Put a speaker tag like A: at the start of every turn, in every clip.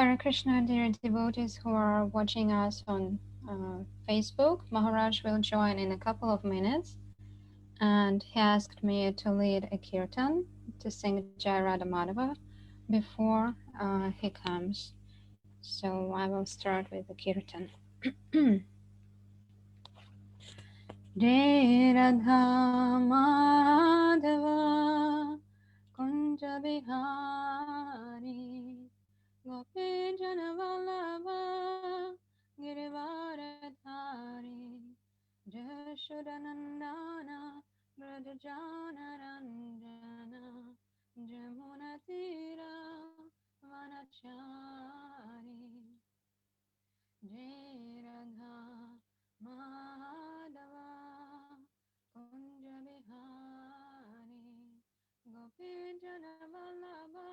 A: Hare Krishna, dear devotees who are watching us on Facebook. Maharaj will join in a couple of minutes, and he asked me to lead a kirtan to sing Jai Radha Madhava before he comes. So I will start with the kirtan. Jai Radha Madhava Kunja Bihari Gopi Janavallabha Girivaradhari Jashodanandana Brajajana Ranjana Jamunatira Vanachari Jai Radha Madhava Kunja Bihari Gopi Janavallabha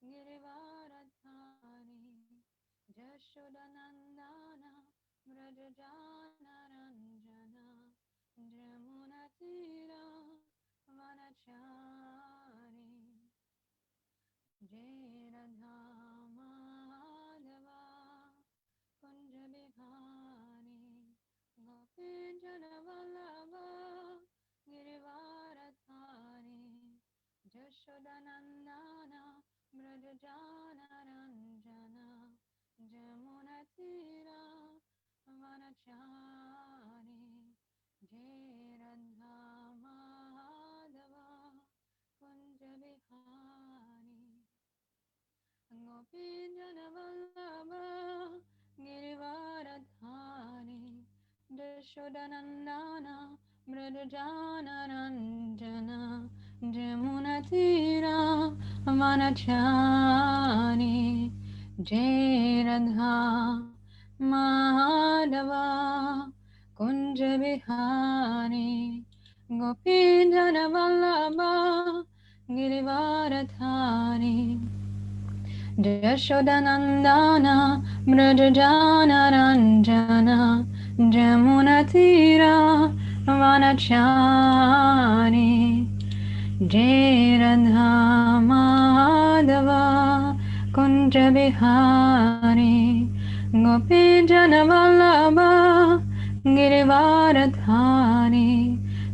A: Girivaradhari Jashodanandana Brajajana Ranjana Jamunatira Vanachari Jai Radha Madhava Kunja Bihari Gopi Janavallabha Girivaradhari Jashodanandana Brajajana Ranjana Jamunatira Vanachari Jai Radha Madhava Kunja Bihari Gopi Janavallabha Girivaradhari Jashodanandana Brajajana Ranjana Jamunatira Vanachari Jai Radha Madhava Kunja Bihari Gopi Janavallabha Girivaradhari Jashodanandana Brajajana Ranjana Jamunatira Vanachari Jai Radha Madhava Kunja Bihari Gopi Janavallabha Girivaradhari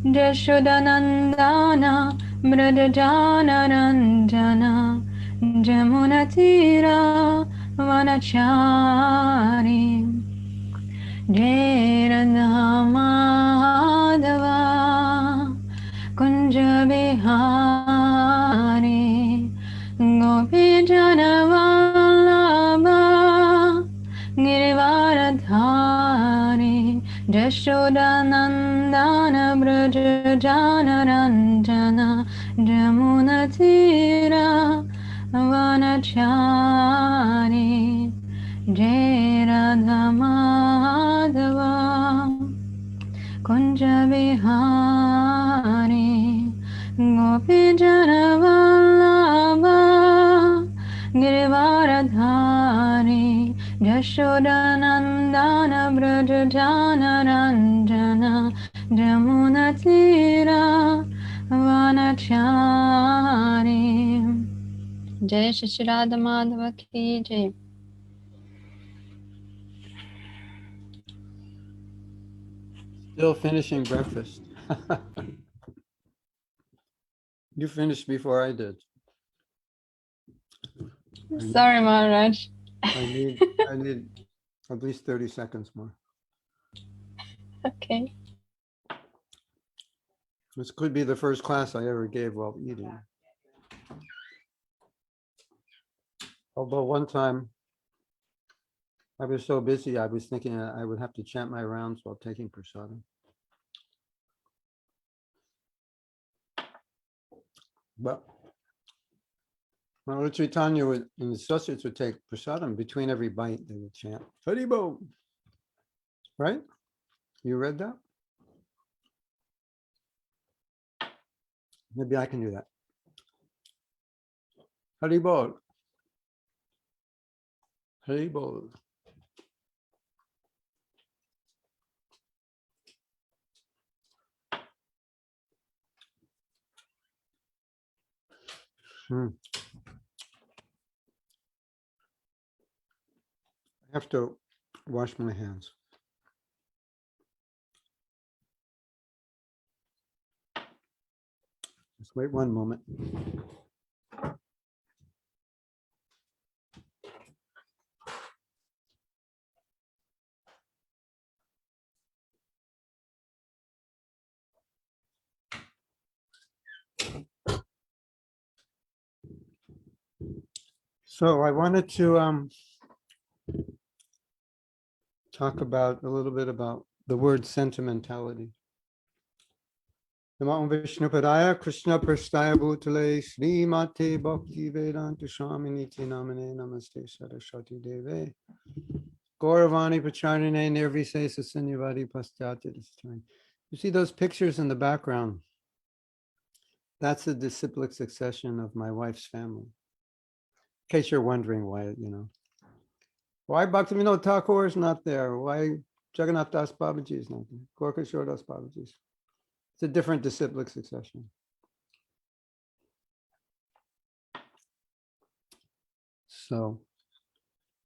A: Jashodanandana Brajajana Ranjana Jamunatira Vanachari Jai Radha Madhava Kunja Bihari Gopi Janavallabha Girivaradhari Jashodanandana Brajajana Ranjana Jamunatira Vanachari Jai Radha Madhava Kunja Bihari Gopi Janavallabha Girivaradhari Jashodanandana Brajajana Ranjana Jamunatira Vanachari Jai Shri Radha Madhava Ki Jai.
B: Still finishing breakfast. You finished before I did.
A: Sorry, Maharaj.
B: I need at least 30 seconds more.
A: Okay.
B: This could be the first class I ever gave while eating. Although one time I was so busy, I was thinking I would have to chant my rounds while taking prasadam. But Lord Chaitanya and the associates would take prasadam. Between every bite, they would chant Haribo. Right? You read that? Maybe I can do that. Haribol. Haribol. have to wash my hands. Just wait one moment. So I wanted to talk about a little bit about the word sentimentality. Namo Vishnu Padaya Krishna Prasthaya Bhutale Srimate Bhakti Vedanta Swaminiti Namane Namaste Saraswati Deve Gauravani Pacharine Nirvisesa Sunyavadi Pastyati. You see those pictures in the background? That's the disciplic succession of my wife's family. In case you're wondering why, why Bhaktivinoda Thakur is not there? Why Jagannath Das Babaji is not there? Gorkashore Das Babaji. It's a different disciplic succession. So,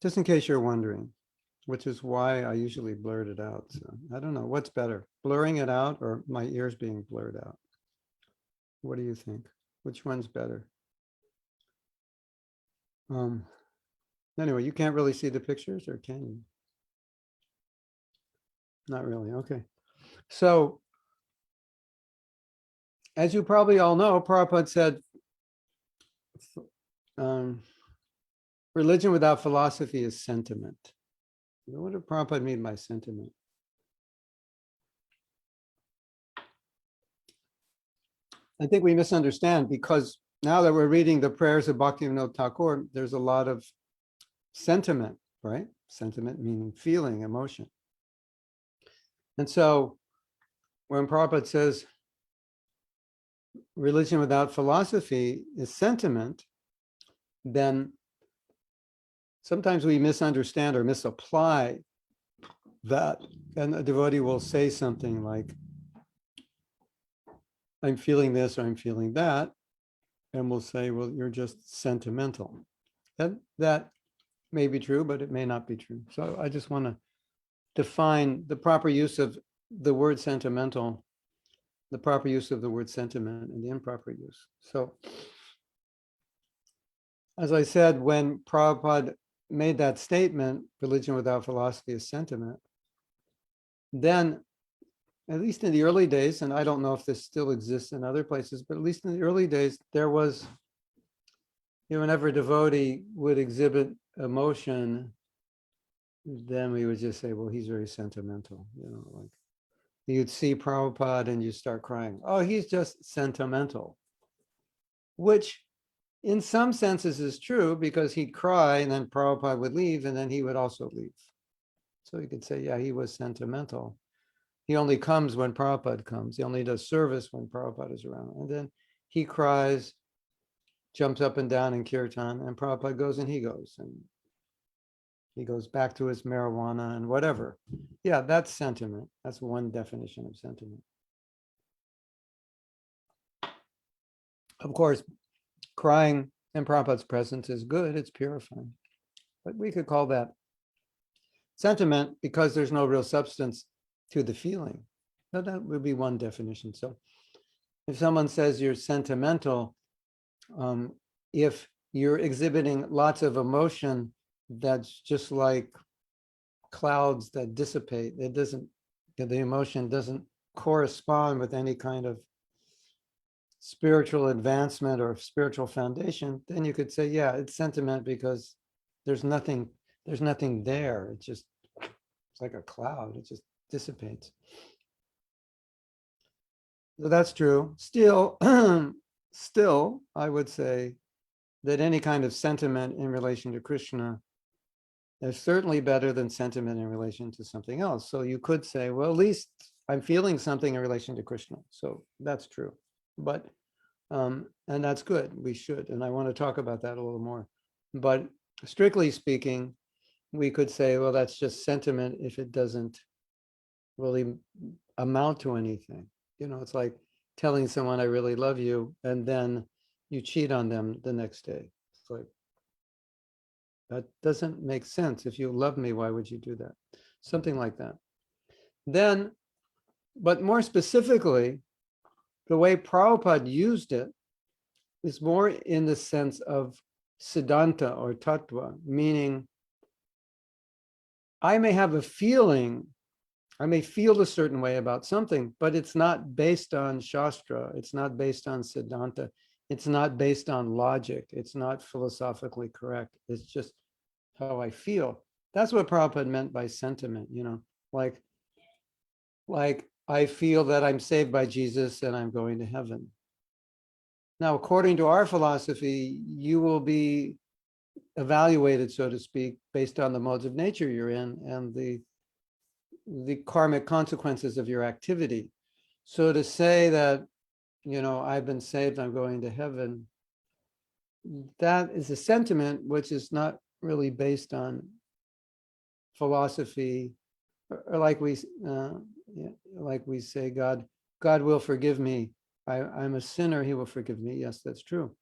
B: just in case you're wondering, which is why I usually blurt it out. So, I don't know, what's better, blurring it out or my ears being blurred out? What do you think? Which one's better? Anyway, you can't really see the pictures, or can you? Not really, okay. So, as you probably all know, Prabhupada said, religion without philosophy is sentiment. What did Prabhupada mean by sentiment? I think we misunderstand, because now that we're reading the prayers of Bhaktivinoda Thakur, there's a lot of sentiment, right? Sentiment meaning feeling, emotion. And so when Prabhupada says religion without philosophy is sentiment, then sometimes we misunderstand or misapply that. And a devotee will say something like, I'm feeling this or I'm feeling that. And we'll say, well, you're just sentimental. That may be true, but it may not be true. So I just want to define the proper use of the word sentimental, the proper use of the word sentiment, and the improper use. So, as I said, when Prabhupada made that statement, religion without philosophy is sentiment, then, at least in the early days, and I don't know if this still exists in other places, but at least in the early days, there was, whenever a devotee would exhibit emotion, then we would just say, well, he's very sentimental, like you'd see Prabhupada and you start crying. Oh, he's just sentimental, which in some senses is true, because he'd cry and then Prabhupada would leave and then he would also leave. So you could say, yeah, he was sentimental. He only comes when Prabhupada comes. He only does service when Prabhupada is around. And then he cries, jumps up and down in kirtan, and Prabhupada goes and he goes. And he goes back to his marijuana and whatever. Yeah, that's sentiment. That's one definition of sentiment. Of course, crying in Prabhupada's presence is good. It's purifying. But we could call that sentiment because there's no real substance to the feeling. Now, that would be one definition. So if someone says you're sentimental, if you're exhibiting lots of emotion, that's just like clouds that dissipate. It doesn't, the emotion doesn't correspond with any kind of spiritual advancement or spiritual foundation, then you could say, yeah, it's sentiment because there's nothing there. It's like a cloud. It just dissipates. So that's true. Still, I would say that any kind of sentiment in relation to Krishna is certainly better than sentiment in relation to something else. So you could say, well, at least I'm feeling something in relation to Krishna. So that's true. But, and that's good. We should. And I want to talk about that a little more. But strictly speaking, we could say, well, that's just sentiment if it doesn't really amount to anything. It's like telling someone I really love you, and then you cheat on them the next day. It's like, That doesn't make sense. If you love me, why would you do that? Something like that. Then, but more specifically, the way Prabhupada used it is more in the sense of siddhanta or tattva, meaning I may have a feeling, I may feel a certain way about something, but it's not based on Shastra, it's not based on siddhanta, it's not based on logic, it's not philosophically correct, it's just how I feel. That's what Prabhupada meant by sentiment, like I feel that I'm saved by Jesus and I'm going to heaven. Now, according to our philosophy, you will be evaluated, so to speak, based on the modes of nature you're in and the karmic consequences of your activity. So to say that, I've been saved, I'm going to heaven, that is a sentiment which is not really based on philosophy, or like we say, God will forgive me. I'm a sinner, he will forgive me. Yes, that's true.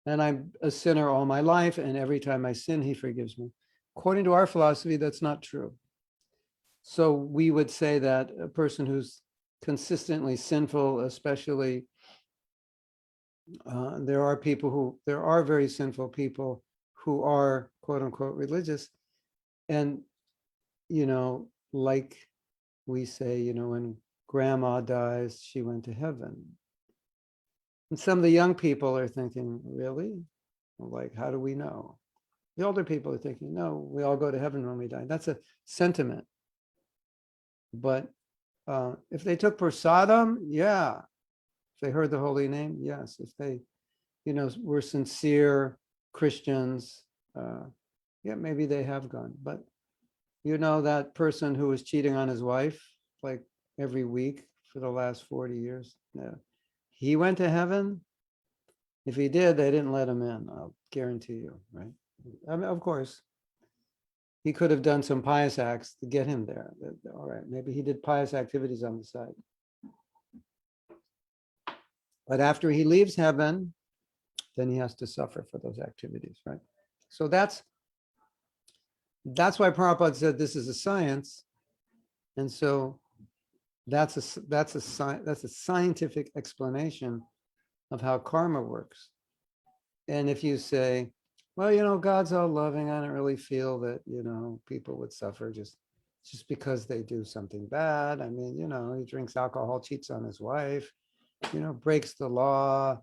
B: And I'm a sinner all my life, and every time I sin, he forgives me. According to our philosophy, that's not true. So we would say that a person who's consistently sinful, especially there are very sinful people who are quote unquote religious, and like we say, when grandma dies, she went to heaven. And some of the young people are thinking, really? Like, how do we know? The older people are thinking, no, we all go to heaven when we die. That's a sentiment. But if they took prasadam, yeah. If they heard the holy name, yes. If they, were sincere Christians, yeah, maybe they have gone. But that person who was cheating on his wife like every week for the last 40 years, yeah, he went to heaven. If he did, they didn't let him in. I'll guarantee you, right? I mean, of course, he could have done some pious acts to get him there. All right, maybe he did pious activities on the side. But after he leaves heaven, then he has to suffer for those activities, right? So that's why Prabhupada said this is a science, and so that's a scientific explanation of how karma works. And if you say, well, God's all loving, I don't really feel that people would suffer just because they do something bad. I mean, he drinks alcohol, cheats on his wife, breaks the law,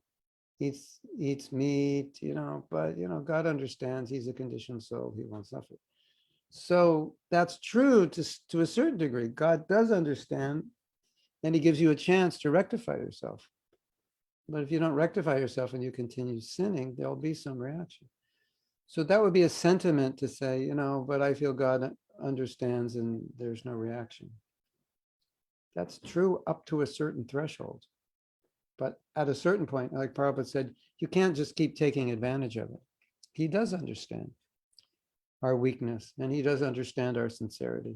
B: eats meat, but God understands he's a conditioned soul, he won't suffer. So that's true to a certain degree. God does understand, and he gives you a chance to rectify yourself. But if you don't rectify yourself and you continue sinning, there'll be some reaction. So that would be a sentiment to say, but I feel God understands and there's no reaction. That's true up to a certain threshold. But at a certain point, like Prabhupada said, you can't just keep taking advantage of it. He does understand our weakness, and he does understand our sincerity.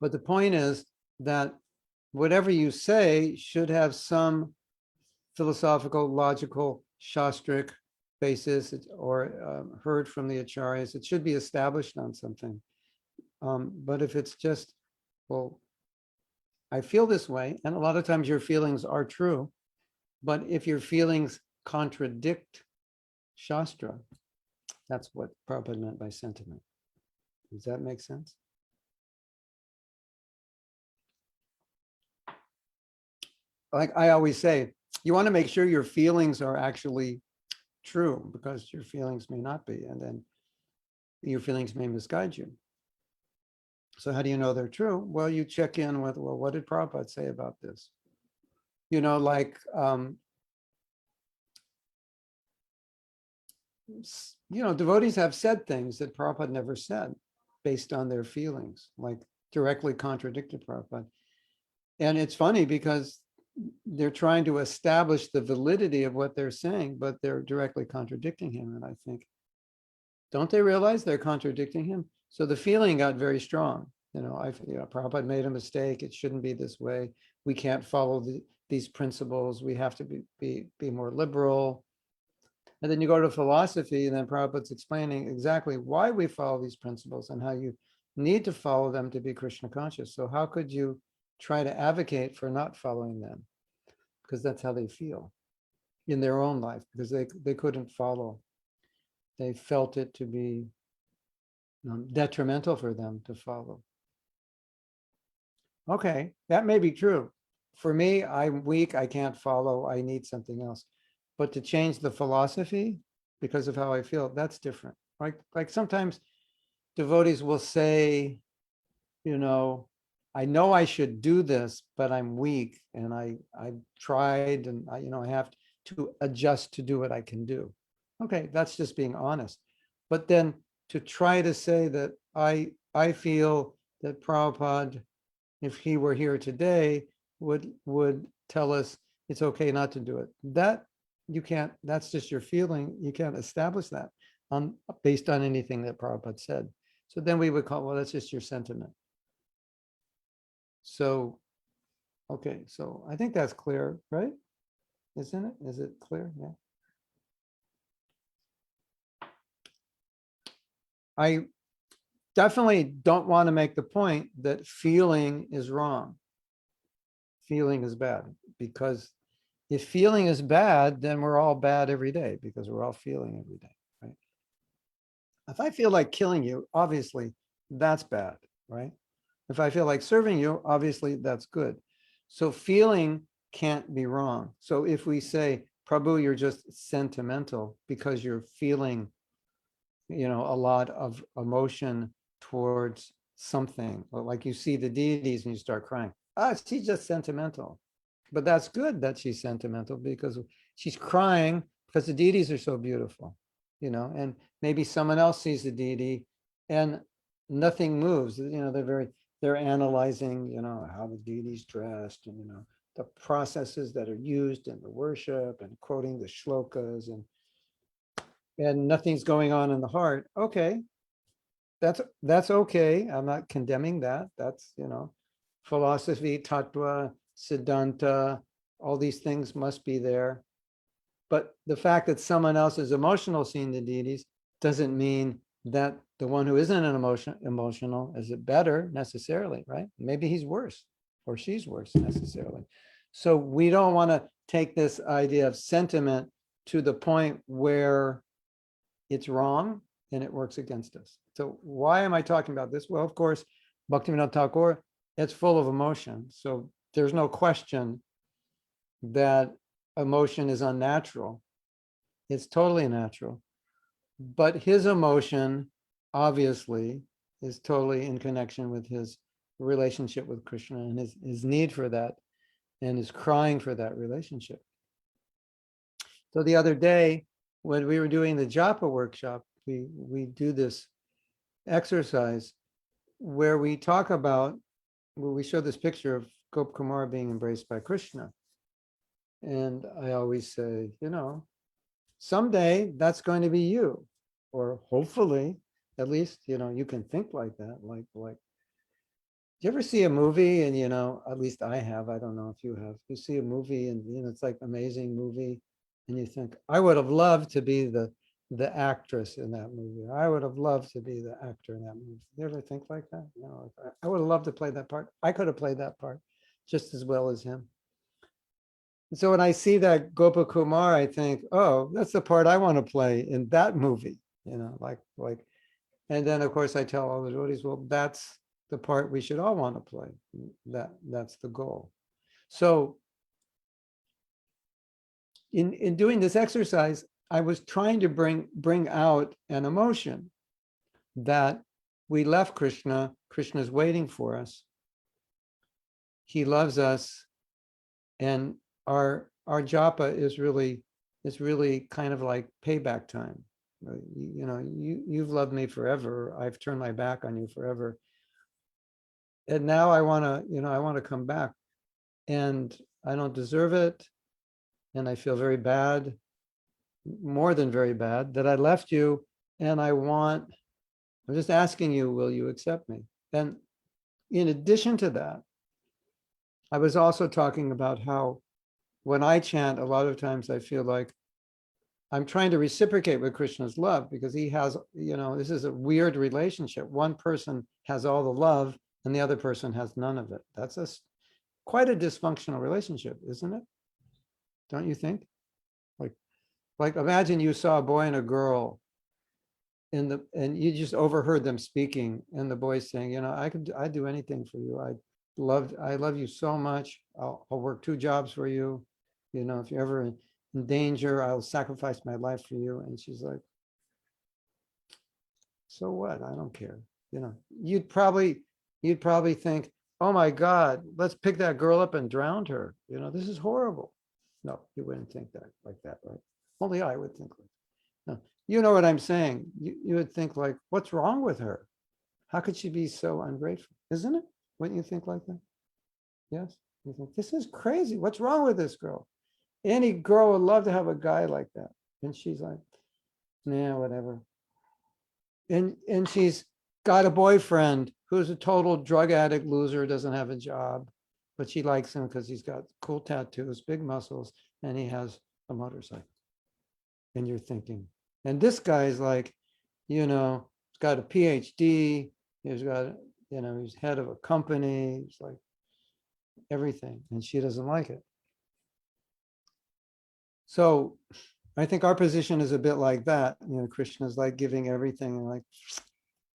B: But the point is that whatever you say should have some philosophical, logical, shastric basis, or heard from the acharyas. It should be established on something. But if it's just, well, I feel this way, and a lot of times your feelings are true, but if your feelings contradict Shastra, that's what Prabhupada meant by sentiment. Does that make sense? Like I always say, you want to make sure your feelings are actually true, because your feelings may not be, and then your feelings may misguide you. So how do you know they're true? Well, you check in with, well, what did Prabhupada say about this? Devotees have said things that Prabhupada never said based on their feelings, like directly contradicted Prabhupada. And it's funny because they're trying to establish the validity of what they're saying, but they're directly contradicting him. And I think, don't they realize they're contradicting him? So the feeling got very strong. Prabhupada made a mistake. It shouldn't be this way. We can't follow these principles. We have to be more liberal. And then you go to philosophy, and then Prabhupada's explaining exactly why we follow these principles and how you need to follow them to be Krishna conscious. So how could you try to advocate for not following them? Because that's how they feel in their own life, because they couldn't follow. They felt it to be detrimental for them to follow. Okay, that may be true. For me, I'm weak, I can't follow, I need something else. But to change the philosophy because of how I feel, that's different. Like sometimes devotees will say, you know I should do this, but I'm weak and I tried and I have to adjust to do what I can do. Okay, that's just being honest. But then to try to say that I feel that Prabhupada, if he were here today, would tell us it's okay not to do it. That you can't, that's just your feeling. You can't establish that on based on anything that Prabhupada said. So then we would call, well, that's just your sentiment. So, okay, so I think that's clear, right? Isn't it? Is it clear? Yeah. I definitely don't want to make the point that feeling is wrong. Feeling is bad, because if feeling is bad, then we're all bad every day because we're all feeling every day, right? If I feel like killing you, obviously that's bad, right? If I feel like serving you, obviously that's good. So feeling can't be wrong. So if we say, Prabhu, you're just sentimental because you're feeling, a lot of emotion towards something, like you see the deities and you start crying. She's just sentimental. But that's good that she's sentimental because she's crying because the deities are so beautiful, and maybe someone else sees the deity and nothing moves. They're analyzing, how the deity's dressed and, the processes that are used in the worship and quoting the shlokas and nothing's going on in the heart. Okay, that's okay. I'm not condemning that. That's, philosophy, tattva, siddhanta, all these things must be there. But the fact that someone else is emotional seeing the deities doesn't mean that the one who isn't an emotional is it better necessarily, right? Maybe he's worse or she's worse necessarily. So we don't want to take this idea of sentiment to the point where it's wrong and it works against us. So why am I talking about this? Well, of course, Bhaktivinoda Thakur, it's full of emotion. So there's no question that emotion is unnatural. It's totally natural. But his emotion, obviously, is totally in connection with his relationship with Krishna and his need for that and his crying for that relationship. So the other day, when we were doing the japa workshop, we do this exercise where we talk about, where we show this picture of Gop Kumar being embraced by Krishna. And I always say, someday that's going to be you, or hopefully, at least, you can think like that. Like, do you ever see a movie and, at least I have, I don't know if you have, you see a movie and, it's like amazing movie. And you think, I would have loved to be the actress in that movie. I would have loved to be the actor in that movie. You ever think like that? No, I would have loved to play that part. I could have played that part just as well as him. And so when I see that Gopa Kumar, I think, oh, that's the part I want to play in that movie. Like, and then of course I tell all the devotees, well, that's the part we should all want to play. That's the goal. So in doing this exercise, I was trying to bring out an emotion that we left Krishna. Krishna's waiting for us. He loves us, and our japa is really kind of like payback time. You've loved me forever. I've turned my back on you forever, and now I want to come back, and I don't deserve it, and I feel very bad, more than very bad, that I left you, and I'm just asking you, will you accept me? And in addition to that, I was also talking about how when I chant, a lot of times I feel like I'm trying to reciprocate with Krishna's love because he has, this is a weird relationship. One person has all the love and the other person has none of it. That's quite a dysfunctional relationship, isn't it? Don't you think? Like, like imagine you saw a boy and a girl and you just overheard them speaking, and the boy saying, I'd do anything for you. I love you so much. I'll work 2 jobs for you. If you're ever in danger, I'll sacrifice my life for you. And she's like, so what? I don't care. You'd probably think, oh my God, let's pick that girl up and drown her. This is horrible. No, you wouldn't think that like that, right? Only I would think like, no. You know what I'm saying? You would think like, what's wrong with her? How could she be so ungrateful? Isn't it? Wouldn't you think like that? Yes. You think, this is crazy. What's wrong with this girl? Any girl would love to have a guy like that. And she's like, nah, whatever. And she's got a boyfriend who's a total drug addict loser, doesn't have a job, but she likes him because he's got cool tattoos, big muscles, and he has a motorcycle. And you're thinking, and this guy's like, he's got a PhD, he's got, he's head of a company, he's like everything, and she doesn't like it. So I think our position is a bit like that. Krishna's like giving everything, and like,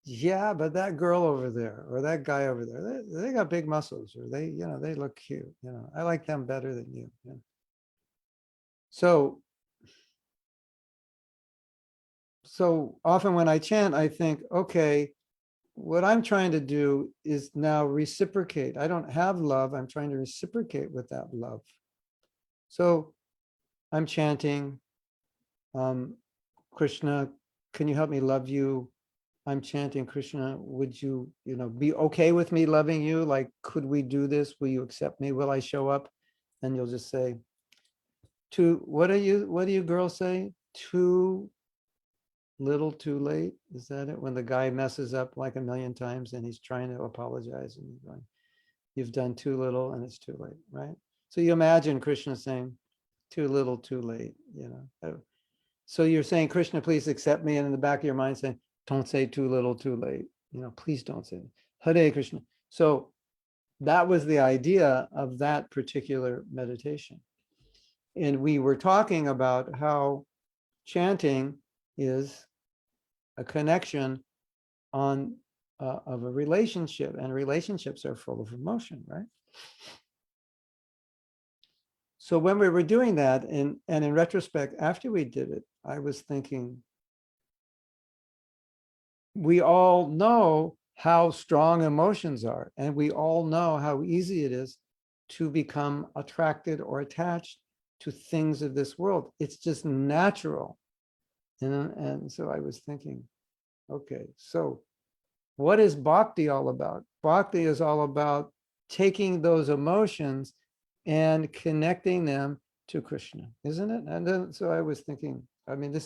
B: yeah, but that girl over there or that guy over there, they got big muscles, or they look cute. I like them better than you. So often when I chant, I think, okay, what I'm trying to do is now reciprocate. I don't have love. I'm trying to reciprocate with that love. So I'm chanting, Krishna, can you help me love you? I'm chanting, Krishna, would you, be okay with me loving you? Like, could we do this? Will you accept me? Will I show up? And you'll just say, what do you girls say? Too little, too late. Is that it? When the guy messes up like a million times and he's trying to apologize and he's going, you've done too little and it's too late, right? So you imagine Krishna saying, too little, too late, So you're saying, Krishna, please accept me. And in the back of your mind saying, don't say too little, too late. Please don't say it. Hare Krishna. So that was the idea of that particular meditation. And we were talking about how chanting is a connection of a relationship, and relationships are full of emotion, right? So when we were doing that, and in retrospect, after we did it, I was thinking, we all know how strong emotions are, and we all know how easy it is to become attracted or attached to things of this world. It's just natural. And so I was thinking, okay, so what is bhakti all about? Bhakti is all about taking those emotions and connecting them to Krishna, isn't it? And then so I was thinking, I mean, the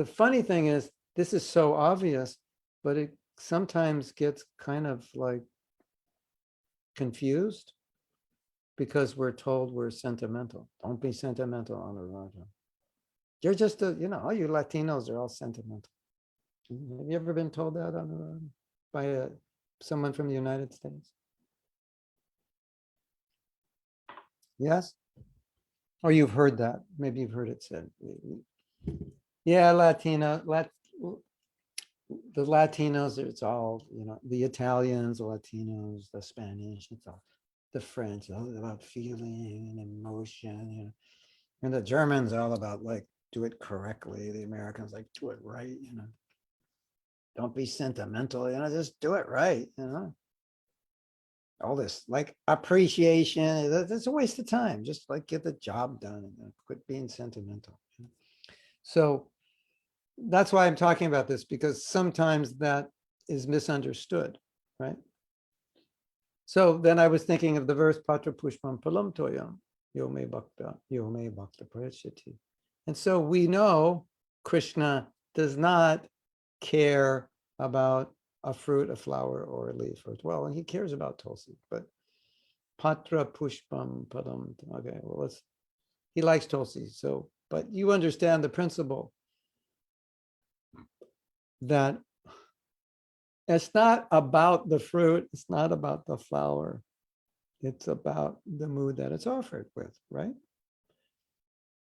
B: funny thing is, this is so obvious, but it sometimes gets kind of like confused because we're told we're sentimental. Don't be sentimental, Anuradha. You're just all you Latinos are all sentimental. Have you ever been told that, Anuradha, by someone from the United States? Yes? Or you've heard that. Maybe you've heard it said. Yeah, the Latinos, it's all, the Italians, the Latinos, the Spanish, it's all the French, all about feeling and emotion, and the Germans all about like, do it correctly. The Americans like, do it right, don't be sentimental, just do it right, all this like appreciation, that's a waste of time. Just like get the job done and quit being sentimental. So that's why I'm talking about this, because sometimes that is misunderstood, right? So then I was thinking of the verse Patra Pushpam Palam Toyam, Yo me bhakta prayachati. And so we know Krishna does not care about a fruit, a flower, or a leaf, or well, and he cares about Tulsi, but Patra Pushpam Padam. Okay, well, he likes Tulsi. So But you understand the principle that it's not about the fruit, it's not about the flower, it's about the mood that it's offered with, right?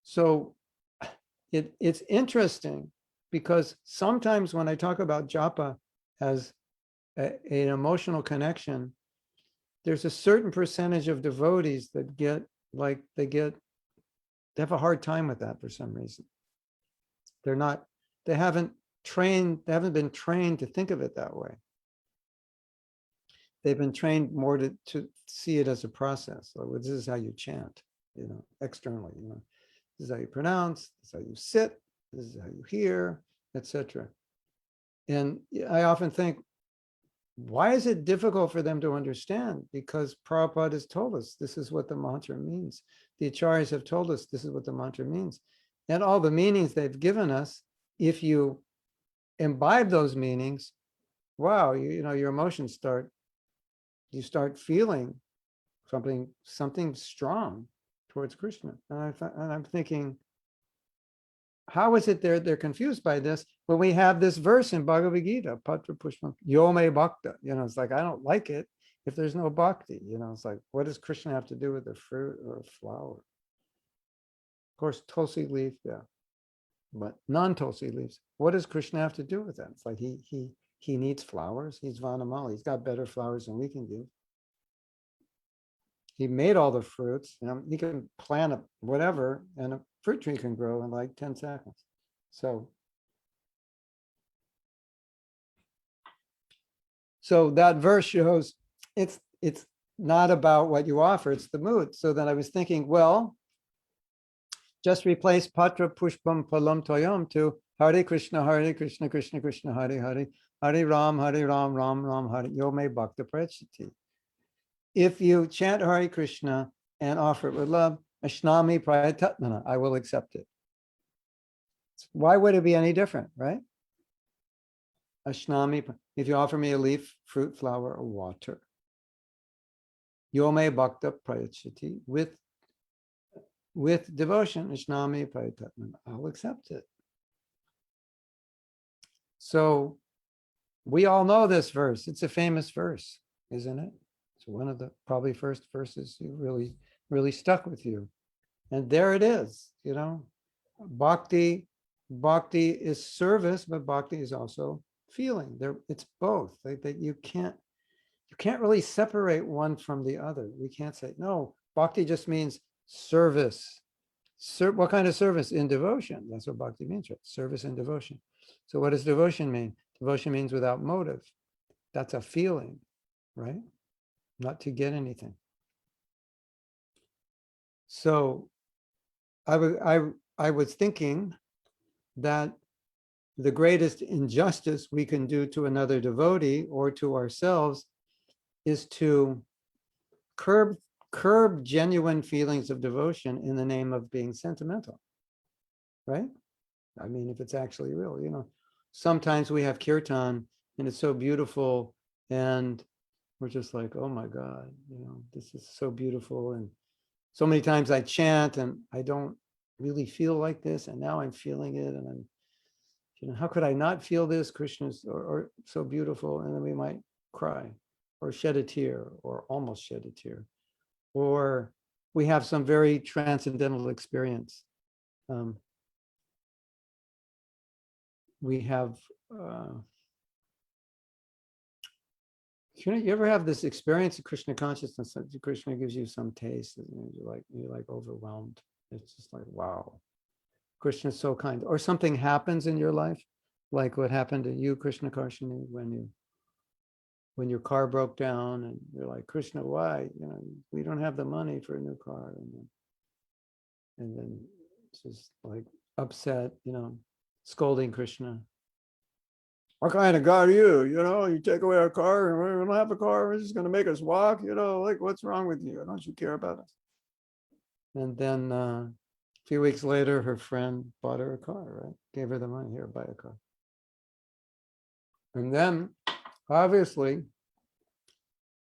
B: So it's interesting because sometimes when I talk about japa as an emotional connection, there's a certain percentage of devotees that get like they have a hard time with that for some reason. They're not, they haven't been trained to think of it that way. They've been trained more to see it as a process. So this is how you chant, externally, this is how you pronounce, this is how you sit, this is how you hear, etc. And I often think, why is it difficult for them to understand? Because Prabhupada has told us this is what the mantra means. The acharyas have told us this is what the mantra means. And all the meanings they've given us, if you imbibe those meanings, wow, your emotions you start feeling something strong towards Krishna. And I'm thinking, how is it they're confused by this when we have this verse in Bhagavad Gita, Patra Pushpam, Yome Bhakta? It's like, I don't like it if there's no bhakti. It's like, what does Krishna have to do with a fruit or a flower? Of course, Tulsi leaf, yeah, but non-Tulsi leaves. What does Krishna have to do with that? It's like he needs flowers. He's Vanamali. He's got better flowers than we can give. He made all the fruits. He can plant whatever, and a fruit tree can grow in like 10 seconds. So that verse shows it's not about what you offer, it's the mood. So then I was thinking, well, just replace Patra Pushpam Palam Toyam to Hare Krishna, Krishna Krishna, Hare Hare, Hare Ram, Ram Ram, Hare Yome Bhakta Prachiti. If you chant Hare Krishna and offer it with love, Ashnami Prayatatmana, I will accept it. Why would it be any different, right? Ashnami, if you offer me a leaf, fruit, flower, or water. Yome Bhakta Prayachiti, with devotion, Ashnami Prayatatmana, I'll accept it. So we all know this verse. It's a famous verse, isn't it? It's one of the probably first verses you really stuck with you. And there it is, Bhakti is service, but bhakti is also feeling. It's both. That you can't really separate one from the other. We can't say, no, bhakti just means service. What kind of service? In devotion. That's what bhakti means, right? Service and devotion. So what does devotion mean? Devotion means without motive. That's a feeling, right? Not to get anything. So I was thinking that the greatest injustice we can do to another devotee or to ourselves is to curb genuine feelings of devotion in the name of being sentimental, right? I mean, if it's actually real, sometimes we have kirtan and it's so beautiful and we're just like, oh my God, this is so beautiful. And so many times I chant and I don't really feel like this, and now I'm feeling it, and I'm, how could I not feel this? Krishna's or so beautiful, and then we might cry, or shed a tear, or almost shed a tear, or we have some very transcendental experience. We have. You ever have this experience of Krishna consciousness? Krishna gives you some taste, and you're like overwhelmed. It's just like, wow, Krishna's so kind. Or something happens in your life, like what happened to you, Krishna Karshini, when your car broke down, and you're like, Krishna, why? We don't have the money for a new car, and then just like upset, scolding Krishna. What kind of God are you? You take away our car and we don't have a car. We're just going to make us walk. Like, what's wrong with you? Don't you care about us? And then a few weeks later, her friend bought her a car, right? Gave her the money, here, buy a car. And then, obviously,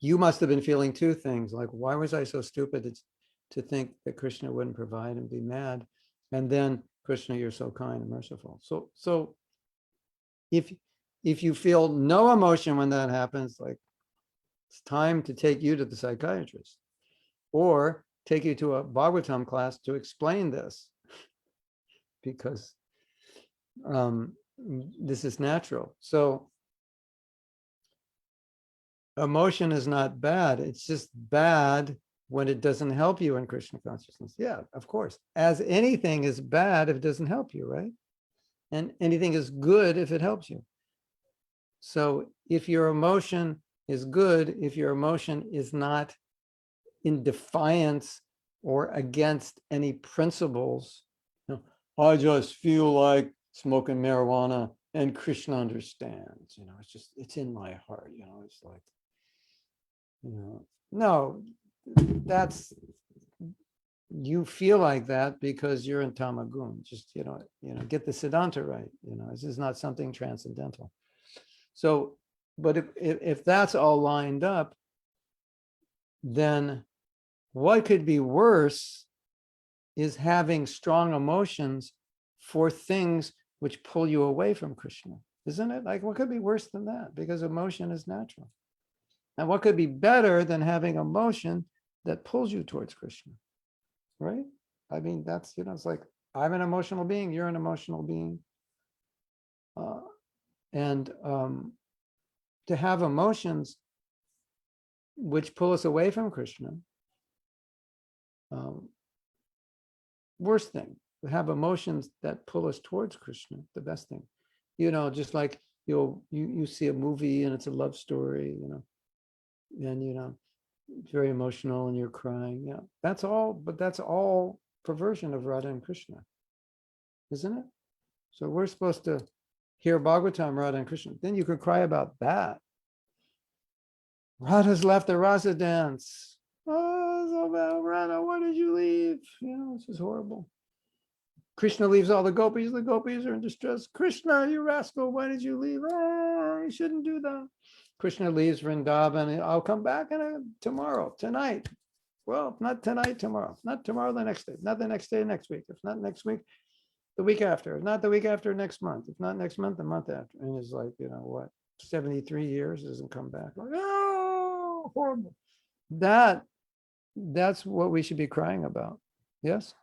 B: you must have been feeling two things. Like, why was I so stupid to think that Krishna wouldn't provide, and be mad? And then, Krishna, you're so kind and merciful. So if you feel no emotion when that happens, like, it's time to take you to the psychiatrist or take you to a Bhagavatam class to explain this, because this is natural. So emotion is not bad. It's just bad when it doesn't help you in Krishna consciousness. Yeah, of course. As anything is bad if it doesn't help you, right? And anything is good if it helps you. So if your emotion is good, if your emotion is not in defiance or against any principles, you know, I just feel like smoking marijuana and Krishna understands, it's just, it's in my heart, it's like, no, that's, you feel like that because you're in tamagun. Just, get the siddhanta right. This is not something transcendental. So, but if that's all lined up, then what could be worse is having strong emotions for things which pull you away from Krishna, isn't it? Like, what could be worse than that? Because emotion is natural. And what could be better than having emotion that pulls you towards Krishna, right? I mean, that's, it's like, I'm an emotional being, you're an emotional being. And to have emotions which pull us away from Krishna, worst thing. To have emotions that pull us towards Krishna, the best thing. Just like you see a movie and it's a love story, and it's very emotional and you're crying. Yeah, that's all, but that's all perversion of Radha and Krishna, isn't it? So we're supposed to hear Bhagavatam, Radha and Krishna. Then you could cry about that. Radha's left the rasa dance. Oh, so bad, Radha, why did you leave? This is horrible. Krishna leaves all the gopis are in distress. Krishna, you rascal, why did you leave? Oh, you shouldn't do that. Krishna leaves Vrindavan. I'll come back tomorrow, tonight. Well, not tonight, tomorrow. Not tomorrow, the next day. Not the next day, next week. If not next week, the week after. If not the week after, next month. If not next month, the month after. And it's like, what, 73 years, doesn't come back. Like, oh, horrible. That's what we should be crying about. Yes?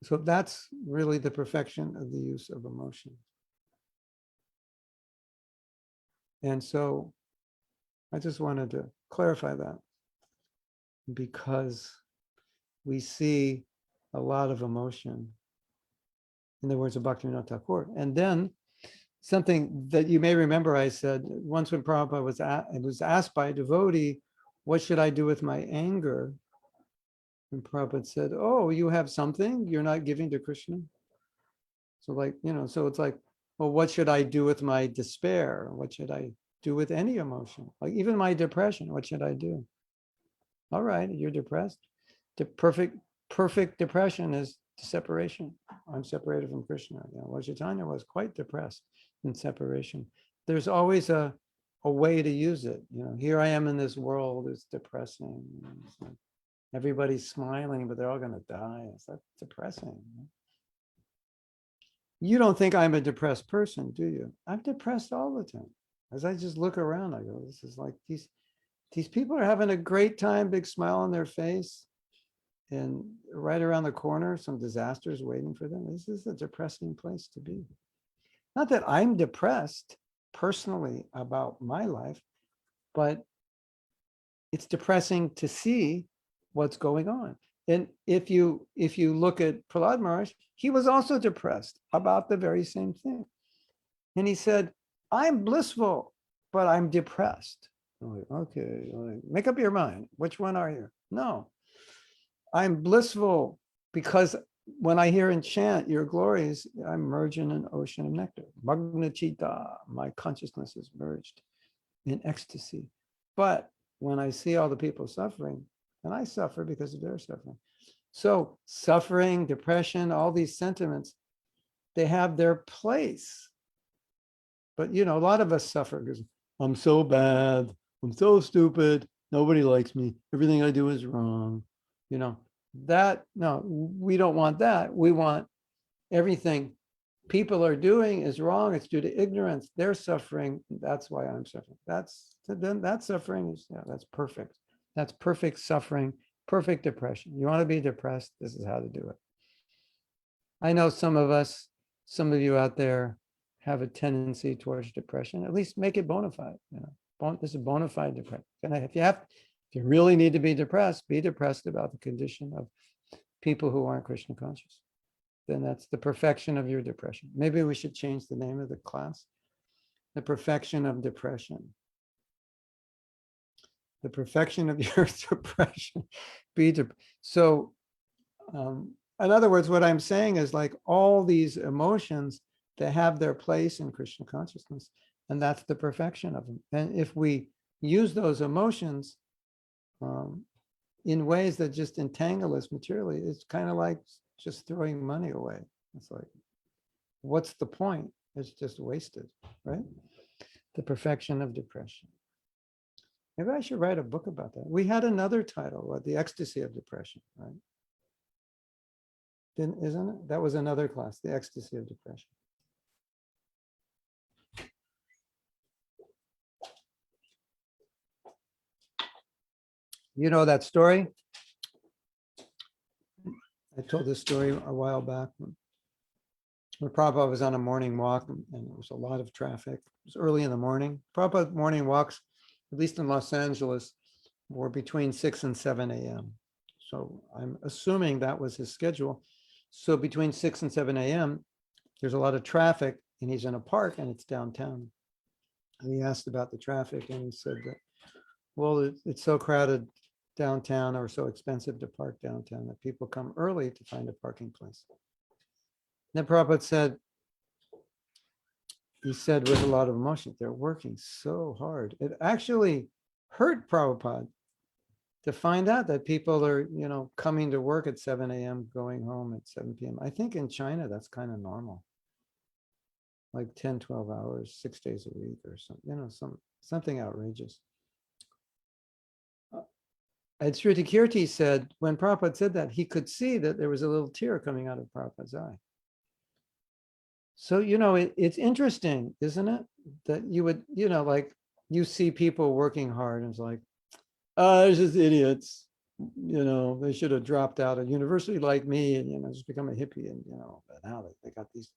B: So that's really the perfection of the use of emotion. And so I just wanted to clarify that, because we see a lot of emotion in the words of Bhaktivinoda Thakur. And then something that you may remember I said once when Prabhupada was asked by a devotee, what should I do with my anger? And Prabhupada said, oh, you have something you're not giving to Krishna? So so it's like, well, what should I do with my despair? What should I do with any emotion? Like even my depression, what should I do? All right, you're depressed. The perfect depression is separation. I'm separated from Krishna. Chaitanya was quite depressed in separation. There's always a way to use it. Here I am in this world, it's depressing. It's like everybody's smiling, but they're all going to die. It's like depressing. You don't think I'm a depressed person, do you? I'm depressed all the time. As I just look around, I go, this is like these people are having a great time, big smile on their face. And right around the corner, some disaster is waiting for them. This is a depressing place to be. Not that I'm depressed personally about my life, but it's depressing to see what's going on. And if you look at Prahlad Maharaj, he was also depressed about the very same thing. And he said, I'm blissful, but I'm depressed. I'm like, okay, make up your mind. Which one are you? No, I'm blissful because when I hear and chant your glories, I'm merged in an ocean of nectar. Magna Chitta, my consciousness is merged in ecstasy. But when I see all the people suffering, and I suffer because of their suffering. So suffering, depression, all these sentiments, they have their place. But, a lot of us suffer because I'm so bad. I'm so stupid. Nobody likes me. Everything I do is wrong. That, no, we don't want that. We want everything people are doing is wrong. It's due to ignorance. They're suffering. That's why I'm suffering. Then that suffering is, yeah, that's perfect. That's perfect suffering, perfect depression. You want to be depressed? This is how to do it. I know some of us, some of you out there have a tendency towards depression. At least make it bona fide. You know, this is bona fide depression. If you really need to be depressed about the condition of people who aren't Krishna conscious. Then that's the perfection of your depression. Maybe we should change the name of the class. The perfection of depression. The perfection of your depression. So, in other words, what I'm saying is like all these emotions, they have their place in Krishna consciousness, and that's the perfection of them. And if we use those emotions in ways that just entangle us materially, it's kind of like just throwing money away. It's like, what's the point? It's just wasted, right? The perfection of depression. Maybe I should write a book about that. We had another title, The Ecstasy of Depression, right? Isn't it? That was another class, The Ecstasy of Depression. You know that story? I told this story a while back when Prabhupada was on a morning walk and there was a lot of traffic. It was early in the morning. Prabhupada morning walks, at least in Los Angeles, were between 6 and 7 a.m. So I'm assuming that was his schedule. So between 6 and 7 a.m., there's a lot of traffic and he's in a park and it's downtown. And he asked about the traffic and he said that, well, it's so crowded downtown or so expensive to park downtown that people come early to find a parking place. Then Prabhupada said, he said with a lot of emotion, they're working so hard. It actually hurt Prabhupada to find out that people are, you know, coming to work at 7 a.m., going home at 7 p.m. I think in China, that's kind of normal. Like 10, 12 hours, 6 days a week or something, you know, something outrageous. And Sri Kirti said, when Prabhupada said that, he could see that there was a little tear coming out of Prabhupada's eye. So, you know, it's interesting, isn't it? That you would, you know, like you see people working hard and it's like, oh, they're just idiots. You know, they should have dropped out of university like me and, you know, just become a hippie. And, you know, but now they got these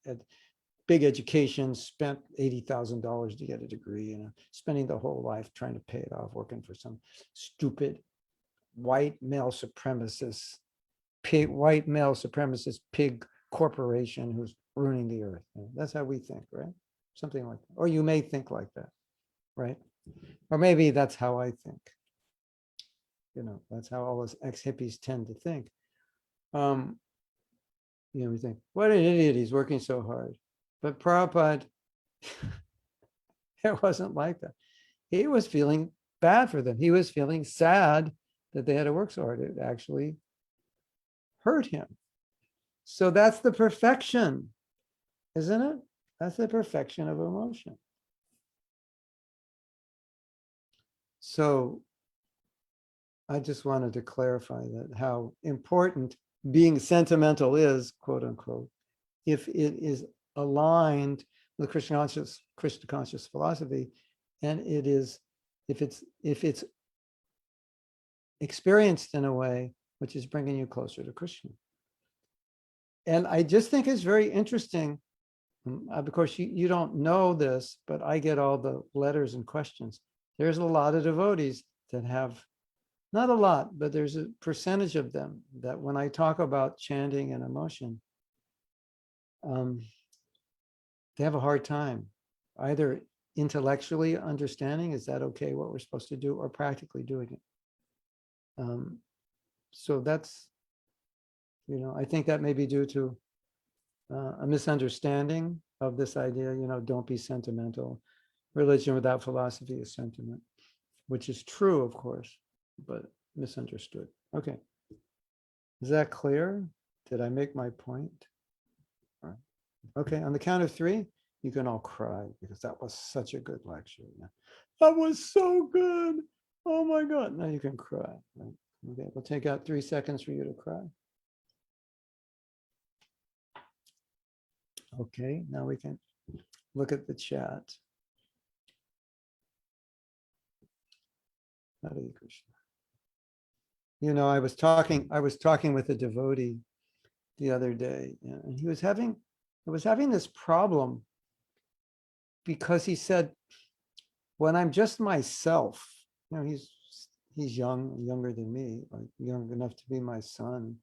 B: big educations, spent $80,000 to get a degree, you know, spending the whole life trying to pay it off, working for some stupid white male supremacist pig corporation who's ruining the earth. That's how we think, right? Something like that. Or you may think like that, right? Or maybe that's how I think. You know, that's how all those ex-hippies tend to think. You know, we think, what an idiot, he's working so hard. But Prabhupada, it wasn't like that. He was feeling bad for them. He was feeling sad that they had to work so hard. It actually hurt him. So that's the perfection, isn't it? That's the perfection of emotion. So I just wanted to clarify that how important being sentimental is, quote unquote, if it is aligned with Krishna conscious philosophy, and it is if it's experienced in a way which is bringing you closer to Krishna. And I just think it's very interesting, because you don't know this, but I get all the letters and questions. There's a lot of devotees that have, not a lot, but there's a percentage of them that when I talk about chanting and emotion, they have a hard time either intellectually understanding, is that okay, what we're supposed to do, or practically doing it. So that's, you know, I think that may be due to a misunderstanding of this idea, you know, don't be sentimental. Religion without philosophy is sentiment, which is true, of course, but misunderstood. Okay. Is that clear? Did I make my point? All right. Okay, on the count of 3, you can all cry because that was such a good lecture. That was so good. Oh my God. Now you can cry. Right? Okay, we'll take out 3 seconds for you to cry. Okay, now we can look at the chat. Hare Krishna. You know, I was talking with a devotee the other day, and I was having this problem because he said, when I'm just myself, you know, he's younger than me, like young enough to be my son.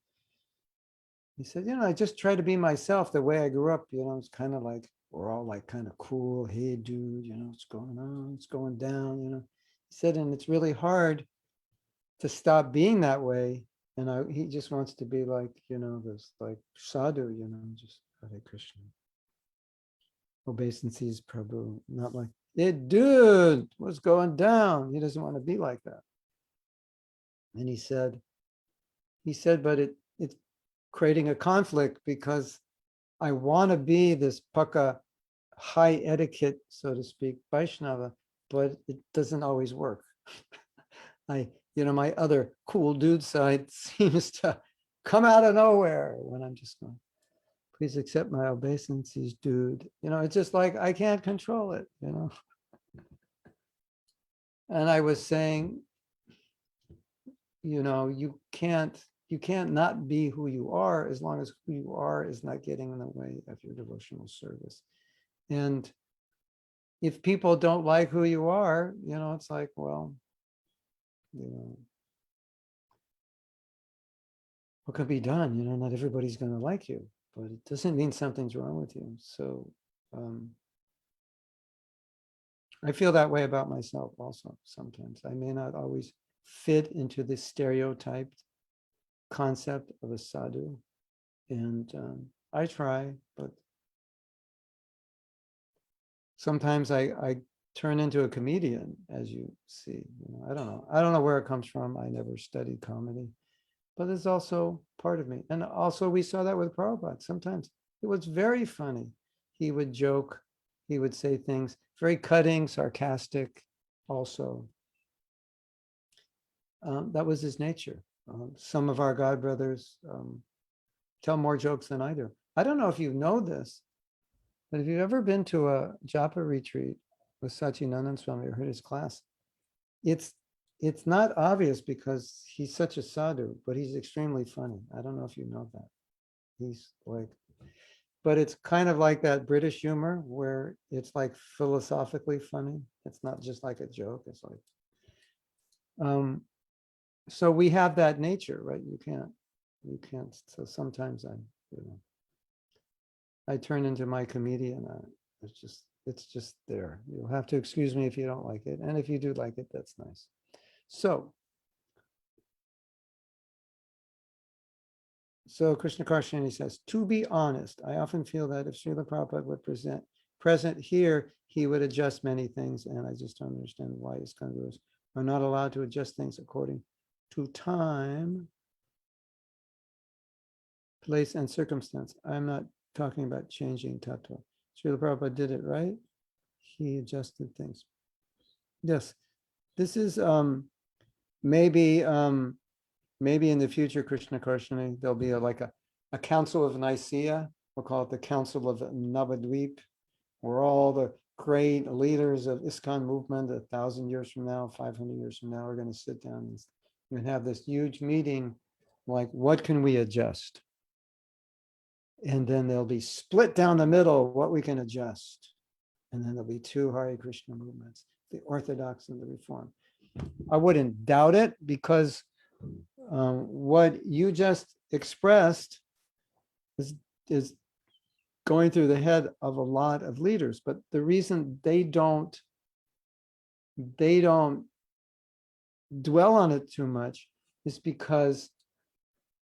B: He said, you know, I just try to be myself the way I grew up. You know, it's kind of like we're all like kind of cool. Hey, dude, you know, what's going on? What's going down? You know, he said, and it's really hard to stop being that way. And he just wants to be like, you know, this like sadhu, you know, just Hare Krishna. Obeisances Prabhu, not like, hey, dude, what's going down? He doesn't want to be like that. And he said, but it's creating a conflict because I want to be this pukka high etiquette, so to speak, Vaishnava, but it doesn't always work. My other cool dude side seems to come out of nowhere when I'm just going, please accept my obeisances, dude. You know, it's just like, I can't control it, you know. And I was saying, you know, you can't not be who you are as long as who you are is not getting in the way of your devotional service. And if people don't like who you are, you know, it's like, well, you know, what could be done? You know, not everybody's going to like you, but it doesn't mean something's wrong with you. So I feel that way about myself also sometimes. I may not always fit into the stereotyped concept of a sadhu. And I try, but sometimes I turn into a comedian, as you see. You know, I don't know where it comes from. I never studied comedy, but it's also part of me. And also we saw that with Prabhupada. Sometimes it was very funny. He would joke, he would say things very cutting, sarcastic also. That was his nature. Some of our God brothers tell more jokes than I do. I don't know if you know this, but if you've ever been to a japa retreat with Satchidananda Swami or heard his class, it's not obvious because he's such a sadhu, but he's extremely funny. I don't know if you know that. He's like, but it's kind of like that British humor where it's like philosophically funny. It's not just like a joke. It's like, so we have that nature, right? You can't. So sometimes I turn into my comedian. It's just there. You'll have to excuse me if you don't like it. And if you do like it, that's nice. So Krishna Karshani says, to be honest, I often feel that if Srila Prabhupada would present here, he would adjust many things. And I just don't understand why his congregants are not allowed to adjust things according to time, place, and circumstance. I'm not talking about changing tattva. Srila Prabhupada did it right. He adjusted things. Yes, this is maybe in the future, Krishna Karshani, there'll be a council of Nicaea. We'll call it the Council of Navadvip, where all the great leaders of ISKCON movement 1,000 years from now, 500 years from now, are going to sit down and have this huge meeting, like, what can we adjust? And then they'll be split down the middle, what we can adjust. And then there'll be 2 Hare Krishna movements, the Orthodox and the Reform. I wouldn't doubt it because what you just expressed is going through the head of a lot of leaders, but the reason they don't dwell on it too much is because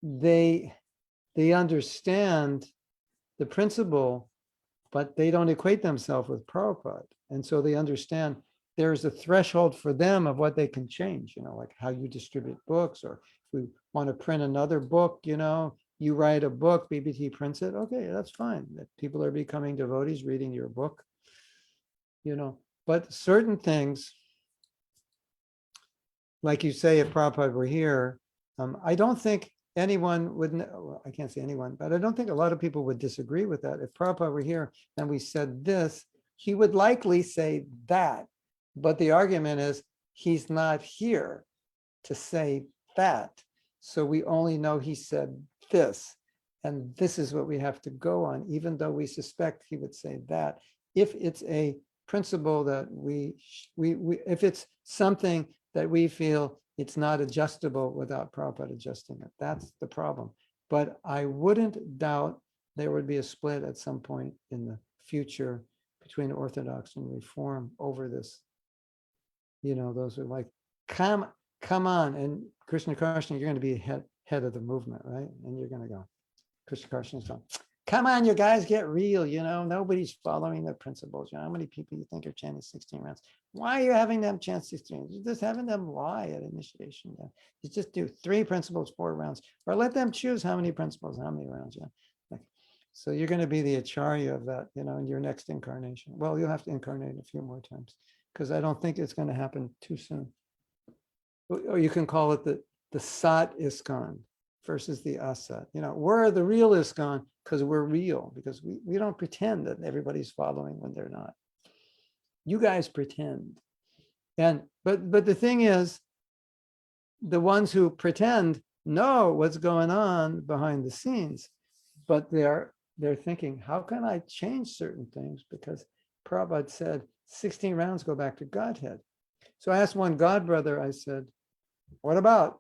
B: they understand the principle, but they don't equate themselves with Prabhupada. And so they understand there's a threshold for them of what they can change, you know, like how you distribute books, or if we want to print another book, you know, you write a book, BBT prints it, okay, that's fine. That people are becoming devotees reading your book, you know, but certain things, like you say, if Prabhupada were here, I don't think anyone would, well, I can't say anyone, but I don't think a lot of people would disagree with that. If Prabhupada were here and we said this, he would likely say that. But the argument is he's not here to say that. So we only know he said this. And this is what we have to go on, even though we suspect he would say that. If it's a principle that if it's something that we feel it's not adjustable without Prabhupada adjusting it, that's the problem. But I wouldn't doubt there would be a split at some point in the future between Orthodox and Reform over this. Those are like, come on. And Krishna Karshna, you're going to be head of the movement, right? And you're going to go, Krishna Karshna is going, come on, you guys, get real. Nobody's following the principles. How many people you think are chanting 16 rounds? Why are you having them chant 16 rounds? You're just having them lie at initiation. You just do 3 principles, 4 rounds, or let them choose how many principles, how many rounds. So you're going to be the acharya of that, in your next incarnation. Well, you'll have to incarnate a few more times because I don't think it's going to happen too soon. Or you can call it the Sat ISKCON versus the Asat. We're the real ISKCON because we're real, because we don't pretend that everybody's following when they're not. You guys pretend. But the thing is, the ones who pretend know what's going on behind the scenes, but they're thinking, how can I change certain things? Because Prabhupada said 16 rounds go back to Godhead. So I asked one God brother, I said, what about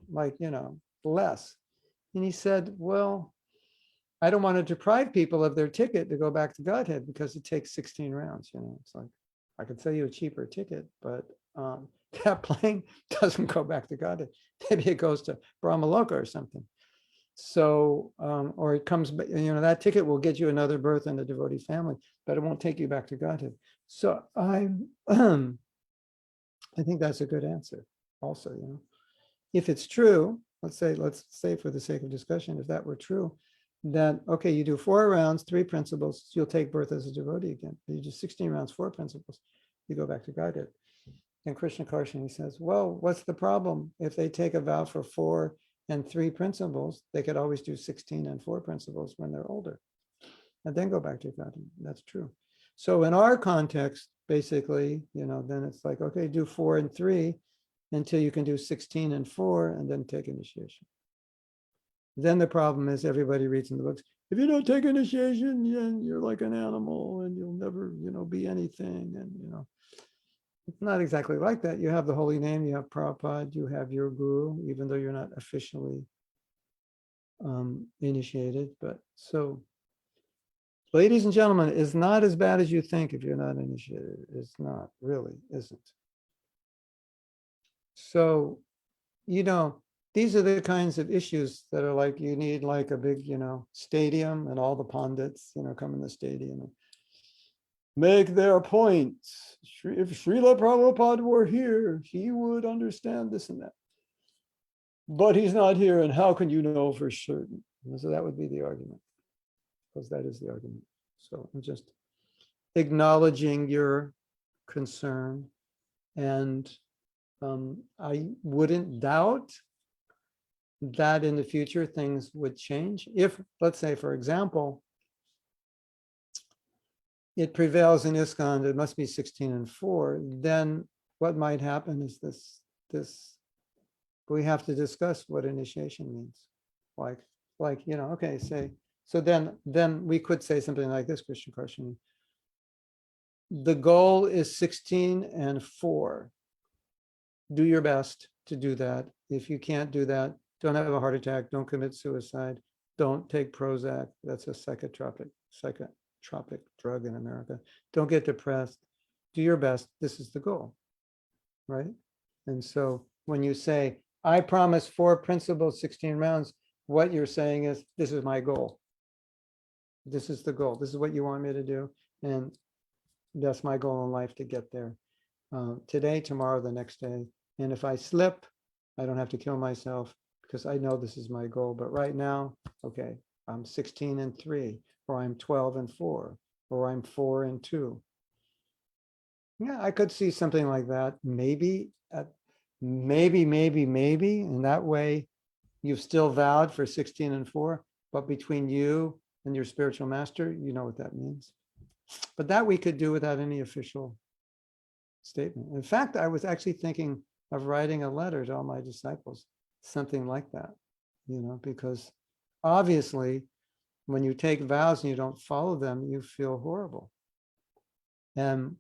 B: less? And he said, well, I don't want to deprive people of their ticket to go back to Godhead because it takes 16 rounds. It's like, I could sell you a cheaper ticket, but that plane doesn't go back to Godhead. Maybe it goes to Brahmaloka or something. So, or it comes, that ticket will get you another birth in the devotee family, but it won't take you back to Godhead. So I think that's a good answer also, If it's true, let's say for the sake of discussion, if that were true, then, okay, you do 4 rounds, 3 principles, you'll take birth as a devotee again. You do 16 rounds, 4 principles, you go back to Godhead. And Krishna Karshani says, well, what's the problem? If they take a vow for 4 and 3 principles, they could always do 16 and 4 principles when they're older and then go back to Godhead. That's true. So in our context, basically, then it's like, okay, do 4 and 3 until you can do 16 and 4 and then take initiation. Then the problem is everybody reads in the books, if you don't take initiation, you're like an animal and you'll never, be anything. And, it's not exactly like that. You have the holy name, you have Prabhupada, you have your guru, even though you're not officially initiated. But so, ladies and gentlemen, it's not as bad as you think if you're not initiated. It's not, really isn't. So, these are the kinds of issues that are like, you need like a big, stadium and all the pundits, come in the stadium and make their points. If Srila Prabhupada were here, he would understand this and that. But he's not here, and how can you know for certain? And so that would be the argument, because that is the argument. So I'm just acknowledging your concern, and I wouldn't doubt that in the future things would change. If, let's say, for example, it prevails in ISKCON, it must be 16 and 4, then what might happen is this we have to discuss what initiation means. Like, okay, say, so then we could say something like this, Krishna Karshani. The goal is 16 and 4. Do your best to do that. If you can't do that, don't have a heart attack, don't commit suicide, don't take Prozac. That's a psychotropic drug in America. Don't get depressed. Do your best. This is the goal, right? And so when you say, I promise 4 principles, 16 rounds, what you're saying is, this is my goal. This is the goal. This is what you want me to do. And that's my goal in life, to get there. Today, tomorrow, the next day. And if I slip, I don't have to kill myself because I know this is my goal. But right now, okay, I'm 16 and 3, or I'm 12 and 4, or I'm 4 and 2. Yeah, I could see something like that. Maybe. And that way, You've still vowed for 16 and 4, but between you and your spiritual master, you know what that means. But that we could do without any official statement. In fact, I was actually thinking of writing a letter to all my disciples, something like that, because obviously when you take vows and you don't follow them, you feel horrible. And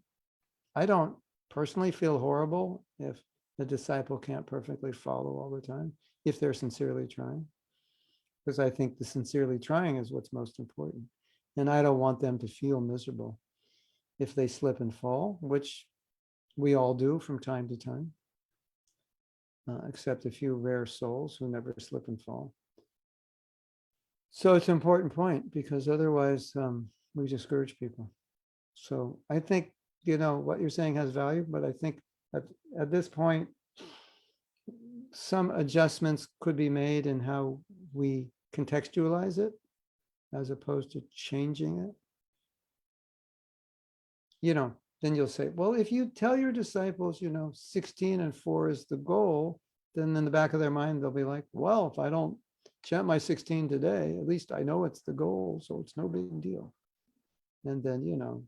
B: I don't personally feel horrible if the disciple can't perfectly follow all the time, if they're sincerely trying, because I think the sincerely trying is what's most important. And I don't want them to feel miserable if they slip and fall, which we all do from time to time, except a few rare souls who never slip and fall. So it's an important point, because otherwise we discourage people. So I think, what you're saying has value, but I think at this point, some adjustments could be made in how we contextualize it, as opposed to changing it. Then you'll say, well, if you tell your disciples, 16 and 4 is the goal, then in the back of their mind, they'll be like, well, if I don't chant my 16 today, at least I know it's the goal, so it's no big deal. And then,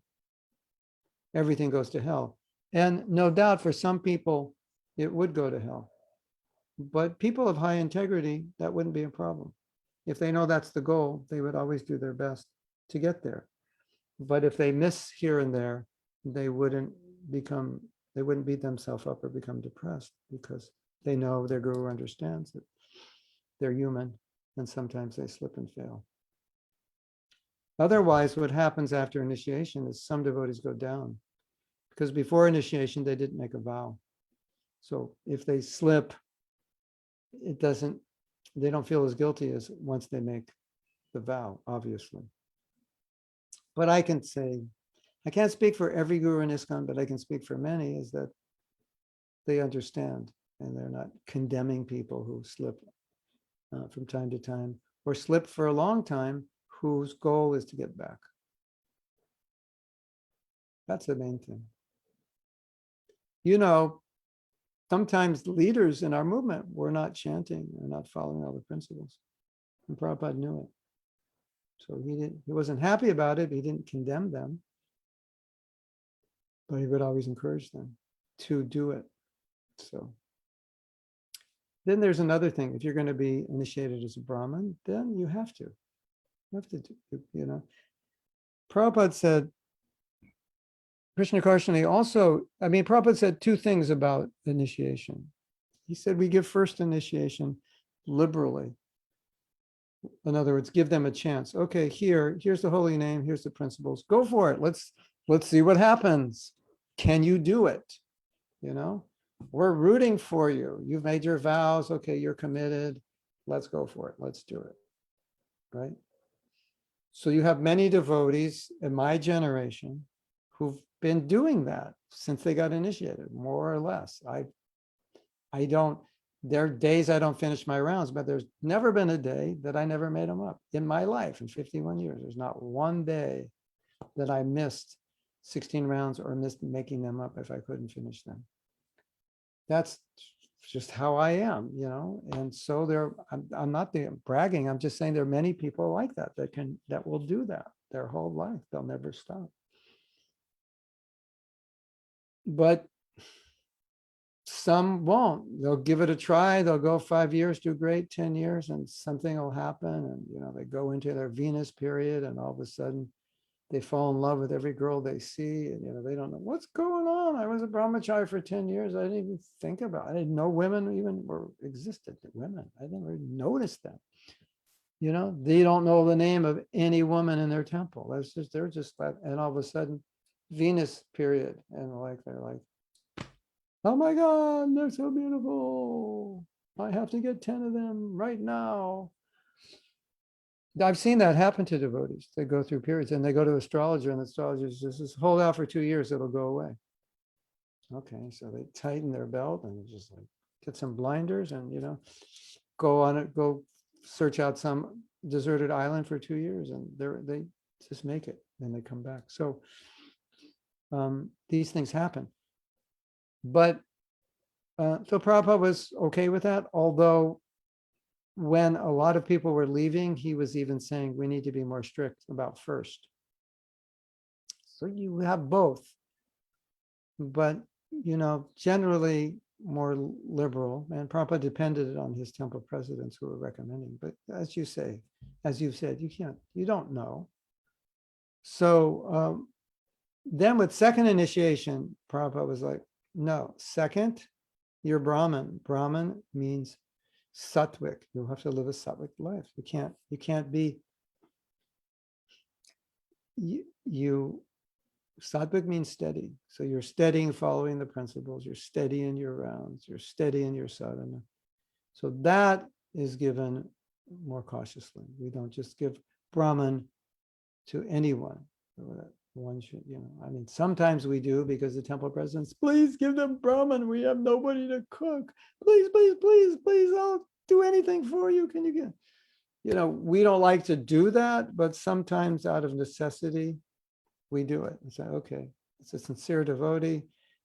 B: everything goes to hell. And no doubt for some people, it would go to hell. But people of high integrity, that wouldn't be a problem. If they know that's the goal, they would always do their best to get there. But if they miss here and there, they wouldn't beat themselves up or become depressed, because they know their guru understands that they're human and sometimes they slip and fail. Otherwise, what happens after initiation is some devotees go down, because before initiation, they didn't make a vow. So if they slip, they don't feel as guilty as once they make the vow, obviously. But I can say, I can't speak for every guru in ISKCON, but I can speak for many, is that they understand and they're not condemning people who slip from time to time, or slip for a long time, whose goal is to get back. That's the main thing. Sometimes leaders in our movement were not chanting or not following all the principles, and Prabhupada knew it. So he wasn't happy about it. He didn't condemn them, but he would always encourage them to do it. So then there's another thing. If you're going to be initiated as a Brahmin, then you have to. You have to do, Prabhupada said, Krishna Karshani also, Prabhupada said two things about initiation. He said, we give first initiation liberally. In other words, give them a chance. Okay, here's the holy name, here's the principles. Go for it. Let's see what happens. Can you do it? We're rooting for you. You've made your vows. Okay, you're committed. Let's go for it. Let's do it. Right? So you have many devotees in my generation who've been doing that since they got initiated, more or less. There are days I don't finish my rounds, but there's never been a day that I never made them up in my life in 51 years. There's not one day that I missed 16 rounds or missed making them up if I couldn't finish them. That's just how I am, and so I'm not bragging. I'm just saying there are many people like that that will do that their whole life. They'll never stop. But some won't. They'll give it a try. They'll go 5 years, do great, 10 years, and something will happen. And, they go into their Venus period, and all of a sudden they fall in love with every girl they see. And, they don't know what's going on. I was a brahmachari for 10 years. I didn't even think about it. I didn't know women even existed. Women. I never even noticed them. They don't know the name of any woman in their temple. They're just that. And all of a sudden, Venus period. And they're like, oh my God, they're so beautiful. I have to get 10 of them right now. I've seen that happen to devotees. They go through periods and they go to astrologer, and the astrologer says, just hold out for 2 years, it'll go away. Okay, so they tighten their belt and just get some blinders and, go search out some deserted island for 2 years, and they just make it and they come back. So these things happen. But so Prabhupada was okay with that, although when a lot of people were leaving, he was even saying we need to be more strict about first. So you have both, but generally more liberal, and Prabhupada depended on his temple presidents who were recommending. But as you've said, you don't know. So then with second initiation, Prabhupada was like, no, second, you're Brahmin. Brahmin means sattvic. You'll have to live a sattvic life. You can't be, you sattvic means steady. So you're steady in following the principles, you're steady in your rounds, you're steady in your sadhana. So that is given more cautiously. We don't just give Brahman to anyone. One should, I mean, sometimes we do because the temple presidents, please give them Brahman. We have nobody to cook. Please, please, please, please, I'll do anything for you. Can you get, we don't like to do that, but sometimes out of necessity, we do it and say, okay, it's a sincere devotee.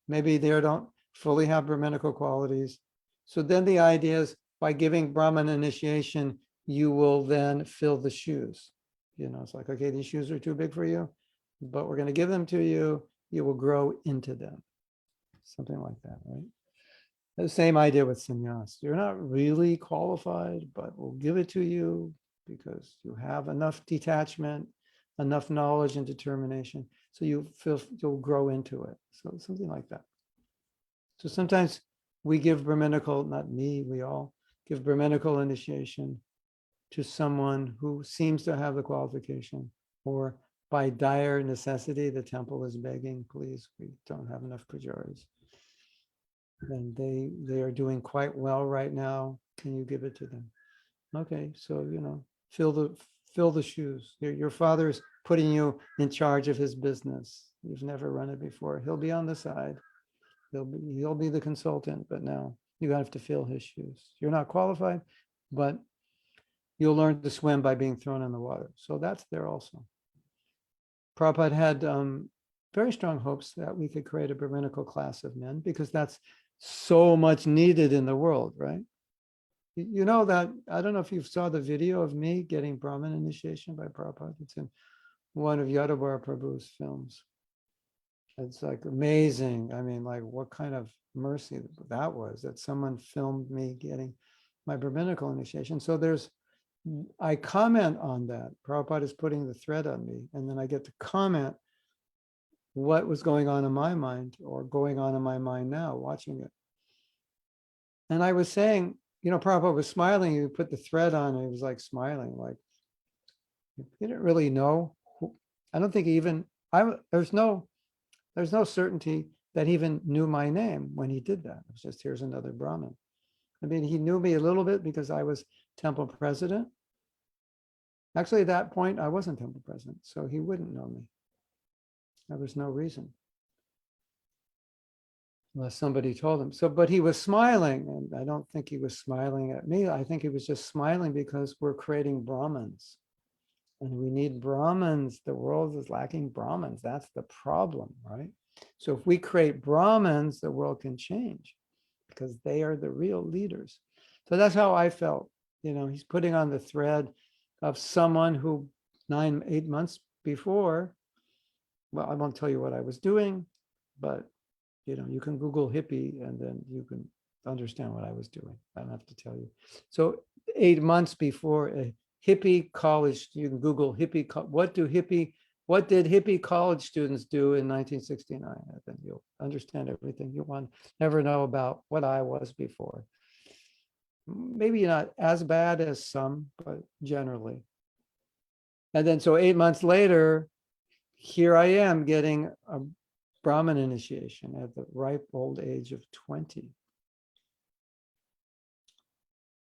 B: Maybe they don't fully have Brahminical qualities. So then the idea is by giving Brahman initiation, you will then fill the shoes. It's like, okay, these shoes are too big for you, but we're going to give them to you. You will grow into them. Something like that, right? The same idea with sannyas. You're not really qualified, but we'll give it to you because you have enough detachment, enough knowledge and determination. So you feel you'll grow into it. So something like that. So sometimes we give Brahminical, not me, we all give Brahminical initiation to someone who seems to have the qualification, or by dire necessity, the temple is begging, please, we don't have enough pujaris. And they are doing quite well right now. Can you give it to them? Okay, so fill the shoes. Your father's putting you in charge of his business. You've never run it before. He'll be on the side. He'll be the consultant, but now you have to fill his shoes. You're not qualified, but you'll learn to swim by being thrown in the water. So that's there also. Prabhupada had very strong hopes that we could create a Brahminical class of men because that's so much needed in the world, right? You know that, I don't know if you saw the video of me getting Brahmin initiation by Prabhupada. It's in one of Yadavar Prabhu's films. It's like amazing. I mean, like what kind of mercy that was, that someone filmed me getting my Brahminical initiation. So I comment on that. Prabhupada is putting the thread on me, and then I get to comment what was going on in my mind or going on in my mind now watching it. And I was saying, Prabhupada was smiling. He put the thread on, and he was like smiling, like he didn't really know. I don't think there's no certainty that he even knew my name when he did that. It was just, here's another Brahmin. I mean, he knew me a little bit because I was temple president. Actually, at that point, I wasn't temple president, so he wouldn't know me. There was no reason. Unless somebody told him. So, but he was smiling, and I don't think he was smiling at me. I think he was just smiling because we're creating Brahmins. And we need Brahmins. The world is lacking Brahmins. That's the problem, right? So if we create Brahmins, the world can change because they are the real leaders. So that's how I felt. He's putting on the thread of someone who 8 months before, well, I won't tell you what I was doing, but you can Google hippie and then you can understand what I was doing. I don't have to tell you. So 8 months before a hippie college, you can Google hippie, what did hippie college students do in 1969? And then you'll understand everything you want, never know about what I was before. Maybe not as bad as some, but generally. And then so 8 months later, here I am getting a Brahmin initiation at the ripe old age of 20.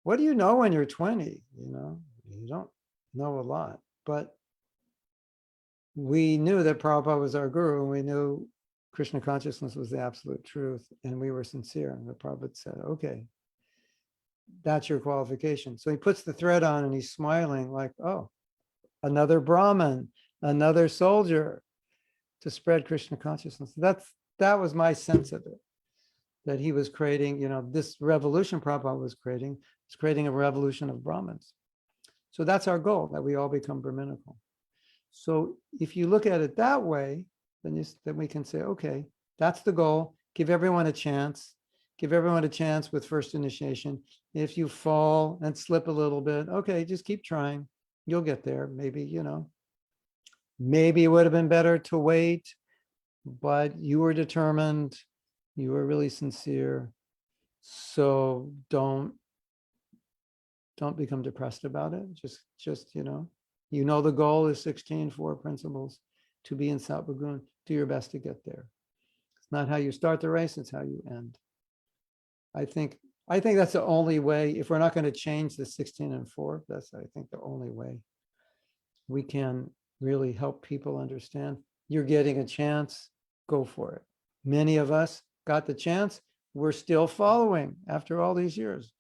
B: What do you know when you're 20? You don't know a lot, but we knew that Prabhupada was our guru, and we knew Krishna consciousness was the absolute truth, and we were sincere. And the Prabhupada said, okay, that's your qualification. So he puts the thread on and he's smiling like, oh, another Brahmin, another soldier to spread Krishna consciousness. That was my sense of it, that he was creating, this revolution Prabhupada was creating, It's creating a revolution of Brahmins. So that's our goal, that we all become Brahminical. So if you look at it that way, then we can say, okay, that's the goal. Give everyone a chance. Give everyone a chance with first initiation. If you fall and slip a little bit, okay, just keep trying. You'll get there. Maybe, maybe it would have been better to wait, but you were determined. You were really sincere. So don't become depressed about it. Just the goal is 16 four principles to be in Sattva-gun. Do your best to get there. It's not how you start the race, it's how you end. I think that's the only way. If we're not going to change the 16 and 4, that's, I think, the only way we can really help people understand. You're getting a chance, go for it. Many of us got the chance. We're still following after all these years.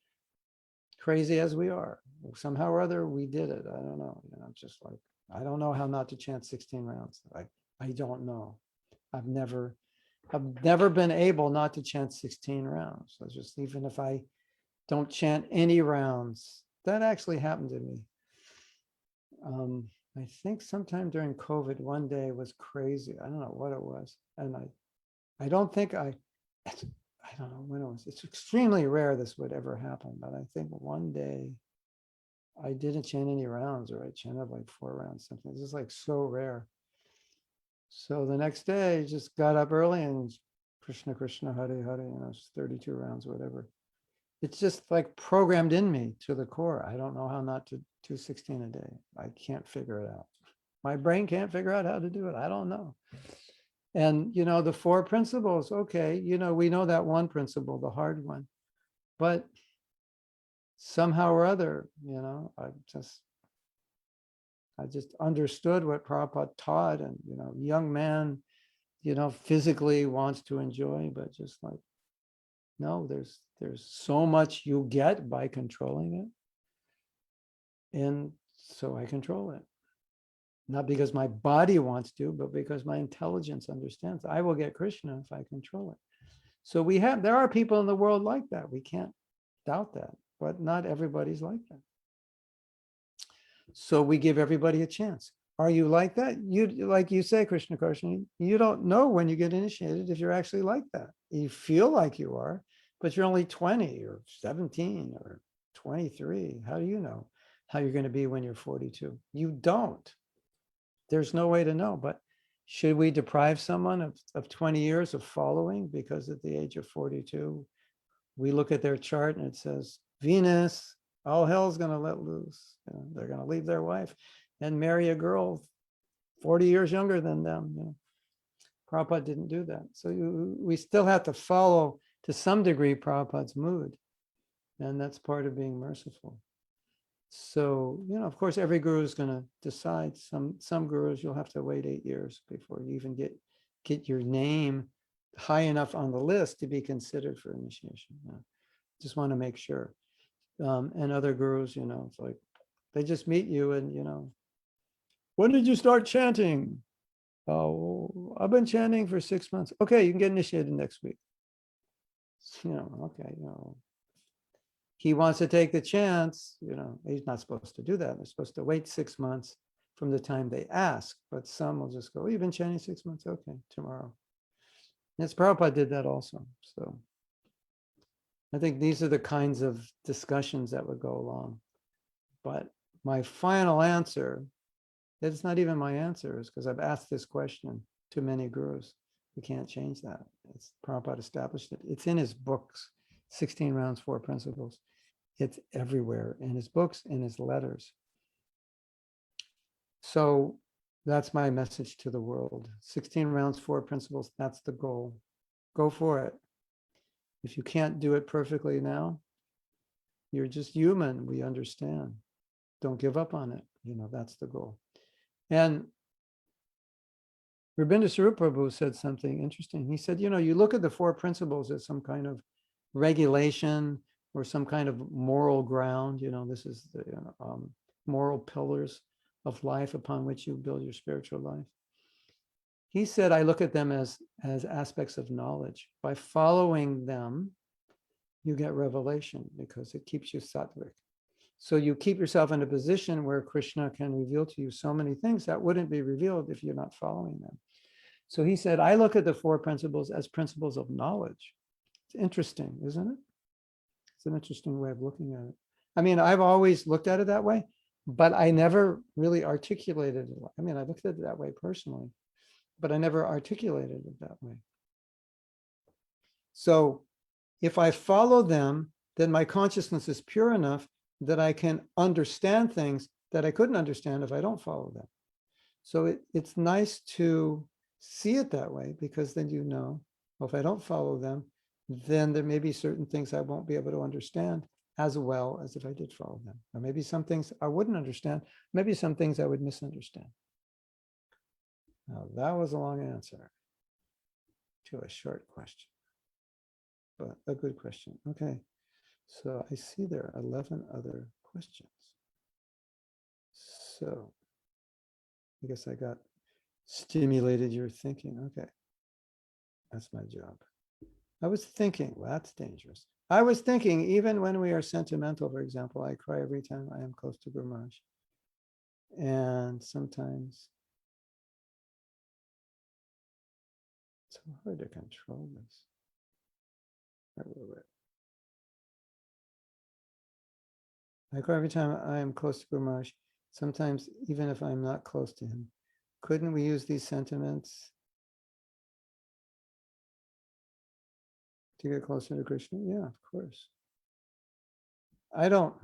B: Crazy as we are, somehow or other, we did it. I don't know. Just like, I don't know how not to chant 16 rounds. I don't know. I've never been able not to chant 16 rounds. So just, even if I don't chant any rounds, that actually happened to me. I think sometime during COVID, one day was crazy. I don't know what it was. And I don't think I don't know when it was. It's extremely rare this would ever happen, but I think one day I didn't chant any rounds, or I chanted like 4 rounds, something. This is like so rare. So the next day, I just got up early and Krishna, Krishna, Hare, Hare, it's 32 rounds, whatever. It's just like programmed in me to the core. I don't know how not to do 16 a day. I can't figure it out. My brain can't figure out how to do it. I don't know. And, the 4 principles, okay, we know that one principle, the hard one, but somehow or other, I just understood what Prabhupada taught, and, young man, physically wants to enjoy, but just like, no, there's so much you get by controlling it. And so I control it. Not because my body wants to, but because my intelligence understands. I will get Krishna if I control it. So there are people in the world like that. We can't doubt that, but not everybody's like that. So we give everybody a chance. Are you like that? Like you say, Krishna Karshani, you don't know when you get initiated if you're actually like that. You feel like you are, but you're only 20 or 17 or 23. How do you know how you're going to be when you're 42? You don't. There's no way to know. But should we deprive someone of 20 years of following because at the age of 42, we look at their chart and it says, Venus, all hell's going to let loose. They're going to leave their wife and marry a girl 40 years younger than them. Prabhupada didn't do that. So we still have to follow, to some degree, Prabhupada's mood. And that's part of being merciful. So, of course, every guru is going to decide. Some gurus, you'll have to wait 8 years before you even get your name high enough on the list to be considered for initiation. Just want to make sure. And other gurus, it's like they just meet you and, when did you start chanting? Oh, I've been chanting for 6 months. Okay, you can get initiated next week. Okay, he wants to take the chance, he's not supposed to do that. They're supposed to wait 6 months from the time they ask, but some will just go, oh, you've been chanting 6 months? Okay, tomorrow. Yes, Prabhupada did that also. So I think these are the kinds of discussions that would go along. But my final answer, it's not even my answer, is because I've asked this question to many gurus. We can't change that. It's Prabhupada established it. It's in his books, 16 rounds, 4 principles. It's everywhere in his books, in his letters. So that's my message to the world. 16 rounds, 4 principles, that's the goal. Go for it. If you can't do it perfectly now, you're just human. We understand. Don't give up on it. That's the goal. And Rabindranath Swarupa Prabhu said something interesting. He said, you look at the 4 principles as some kind of regulation or some kind of moral ground. This is the moral pillars of life upon which you build your spiritual life. He said, I look at them as aspects of knowledge. By following them, you get revelation because it keeps you sattvic. So you keep yourself in a position where Krishna can reveal to you so many things that wouldn't be revealed if you're not following them. So he said, I look at the four principles as principles of knowledge. It's interesting, isn't it? It's an interesting way of looking at it. I mean, I've always looked at it that way, but I never really articulated it. I mean, I looked at it that way personally, but I never articulated it that way. So if I follow them, then my consciousness is pure enough that I can understand things that I couldn't understand if I don't follow them. So it's nice to see it that way, because then you know, well, if I don't follow them, then there may be certain things I won't be able to understand as well as if I did follow them. Or maybe some things I wouldn't understand, maybe some things I would misunderstand. Now, that was a long answer to a short question, but a good question. Okay, so I see there are 11 other questions. So I guess I got stimulated your thinking. Okay, that's my job. I was thinking, well, that's dangerous. I was thinking, even when we are sentimental, for example, I cry every time I am close to Guru Maharaj. And sometimes it's so hard to control this. I cry every time I am close to Guru Maharaj, sometimes even if I'm not close to him. Couldn't we use these sentiments to get closer to Krishna? Yeah, of course. I don't,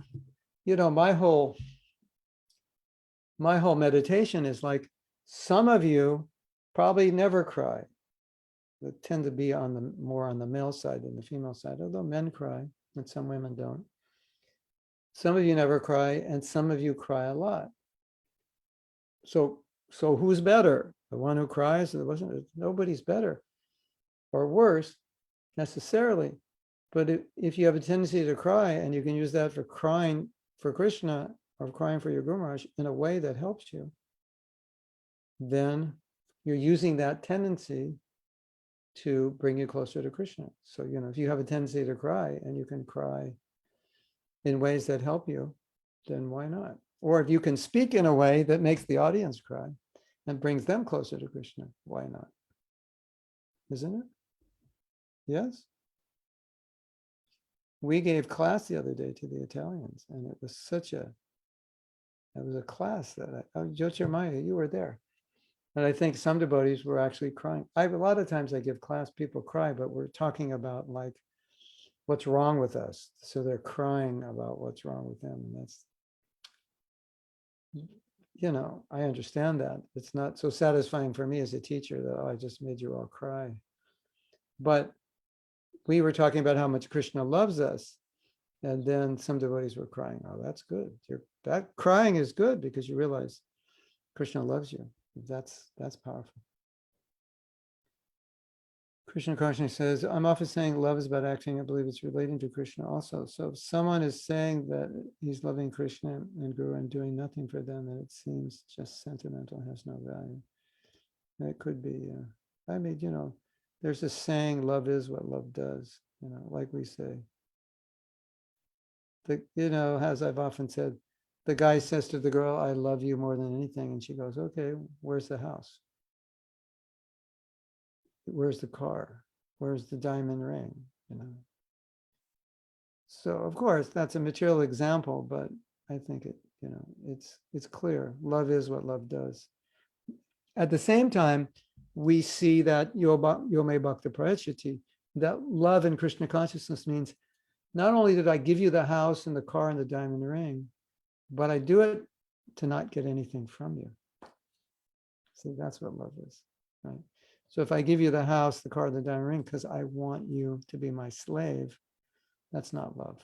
B: my whole meditation is like, some of you probably never cry. They tend to be more on the male side than the female side, although men cry and some women don't. Some of you never cry, and some of you cry a lot. So who's better? The one who cries, or the wasn't? Nobody's better or worse necessarily. But if you have a tendency to cry, and you can use that for crying for Krishna or crying for your Guru Maharaj in a way that helps you, then you're using that tendency to bring you closer to Krishna. So, if you have a tendency to cry and you can cry in ways that help you, then why not? Or if you can speak in a way that makes the audience cry and brings them closer to Krishna, why not? Isn't it? Yes? We gave class the other day to the Italians, and it was a class that Jyotirmaya, you were there. And I think some devotees were actually crying. A lot of times I give class, people cry, but we're talking about like what's wrong with us. So they're crying about what's wrong with them. And that's, I understand that. It's not so satisfying for me as a teacher that, I just made you all cry. But we were talking about how much Krishna loves us. And then some devotees were crying. Oh, that's good. That crying is good because you realize Krishna loves you. That's powerful. Krishna Karshani says, I'm often saying love is about acting. I believe it's relating to Krishna also. So if someone is saying that he's loving Krishna and Guru and doing nothing for them, then it seems just sentimental, has no value. And it could be, there's a saying, love is what love does, like we say. As I've often said, the guy says to the girl, I love you more than anything. And she goes, okay, where's the house? Where's the car? Where's the diamond ring? So of course that's a material example, but I think it's clear. Love is what love does. At the same time, we see that Yome Bhakta Prayachati, that love in Krishna consciousness means not only did I give you the house and the car and the diamond ring, but I do it to not get anything from you. See, that's what love is, right? So if I give you the house, the car, the diamond ring, because I want you to be my slave, that's not love.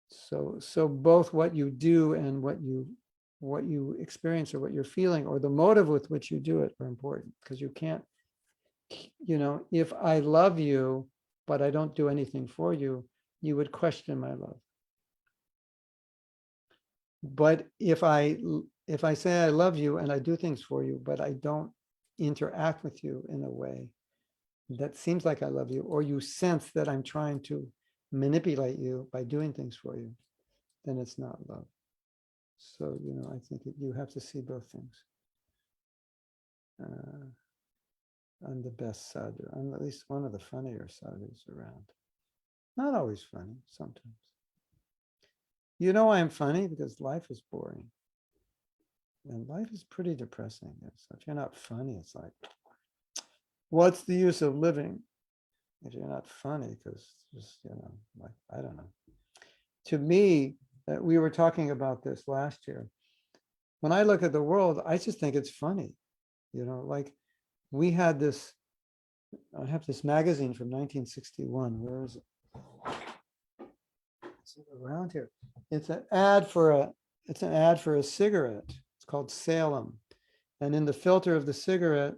B: So both what you do and what you experience or what you're feeling or the motive with which you do it are important, because you can't, if I love you, but I don't do anything for you, you would question my love. But if I say I love you and I do things for you, but I don't interact with you in a way that seems like I love you, or you sense that I'm trying to manipulate you by doing things for you, then it's not love. So, I think you have to see both things. I'm the best sadhu. I'm at least one of the funnier sadhus around. Not always funny, sometimes. I'm funny because life is boring. And life is pretty depressing. So if you're not funny, it's like, what's the use of living if you're not funny? Because just, like, I don't know. To me, we were talking about this last year. When I look at the world, I just think it's funny. Like we had this, I have this magazine from 1961. Where is it? It's around here. It's an ad for a cigarette. It's called Salem. And in the filter of the cigarette,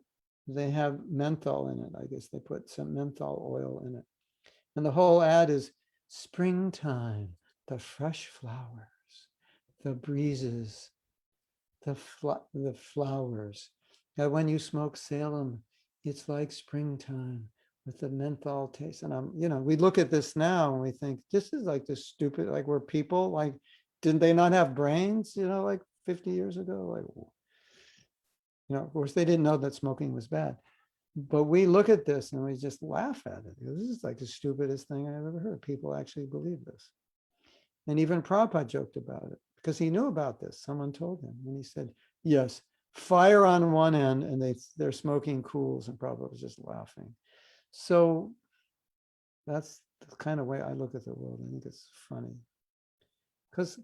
B: they have menthol in it. I guess they put some menthol oil in it. And the whole ad is springtime, the fresh flowers, the breezes, the flowers. And when you smoke Salem, it's like springtime with the menthol taste. And we look at this now and we think, this is like this stupid, like we're people, like, didn't they not have brains, like 50 years ago? Like, of course, they didn't know that smoking was bad. But we look at this and we just laugh at it. This is like the stupidest thing I've ever heard. People actually believe this. And even Prabhupada joked about it because he knew about this. Someone told him. And he said, yes, fire on one end and they're smoking cools. And Prabhupada was just laughing. So that's the kind of way I look at the world. I think it's funny. Because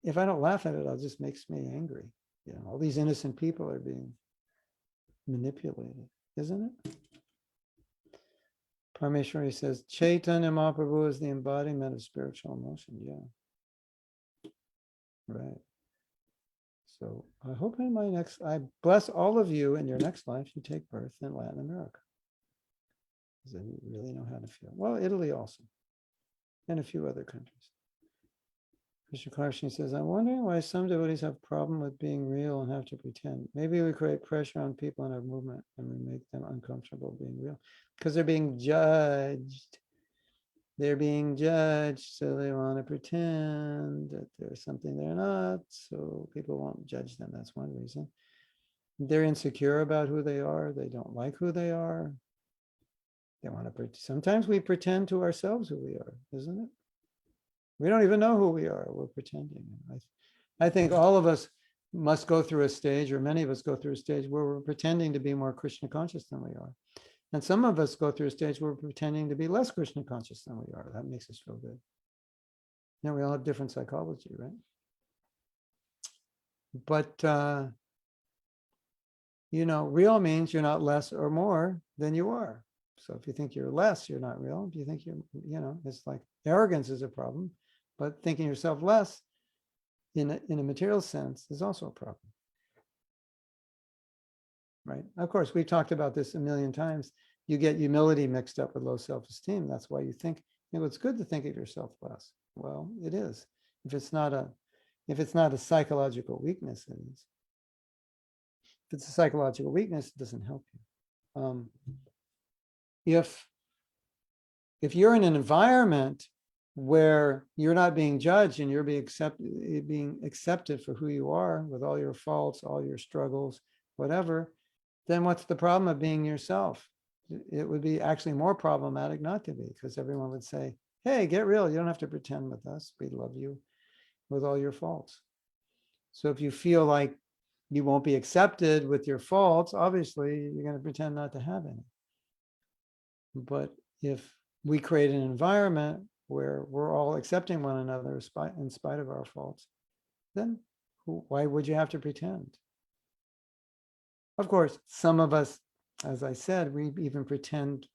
B: if I don't laugh at it, it just makes me angry. All these innocent people are being manipulated, isn't it? Parmeshwari says, Chaitanya Mahaprabhu is the embodiment of spiritual emotion. Yeah, right. So I hope I bless all of you in your next life, you take birth in Latin America. Because then you really know how to feel. Well, Italy also, and a few other countries. Krishna Karshini says, I'm wondering why some devotees have a problem with being real and have to pretend. Maybe we create pressure on people in our movement and we make them uncomfortable being real because they're being judged. They're being judged, so they want to pretend that there's something they're not, so people won't judge them. That's one reason. They're insecure about who they are. They don't like who they are. They want to sometimes we pretend to ourselves who we are, isn't it? We don't even know who we are. We're pretending. I think all of us must go through a stage, or many of us go through a stage where we're pretending to be more Krishna conscious than we are. And some of us go through a stage where we're pretending to be less Krishna conscious than we are. That makes us feel good. We all have different psychology, right? But, real means you're not less or more than you are. So if you think you're less, you're not real. If you think it's like arrogance is a problem, but thinking yourself less in a material sense is also a problem. Right? Of course, we've talked about this a million times. You get humility mixed up with low self-esteem. That's why you think, it's good to think of yourself less. Well, it is. If it's not a psychological weakness, it is. If it's a psychological weakness, it doesn't help you. If you're in an environment where you're not being judged and you're being accepted for who you are with all your faults, all your struggles, whatever, then what's the problem of being yourself? It would be actually more problematic not to be, because everyone would say, hey, get real. You don't have to pretend with us. We love you with all your faults. So if you feel like you won't be accepted with your faults, obviously you're going to pretend not to have any. But if we create an environment where we're all accepting one another in spite of our faults, then why would you have to pretend? Of course, some of us, as I said, we even pretend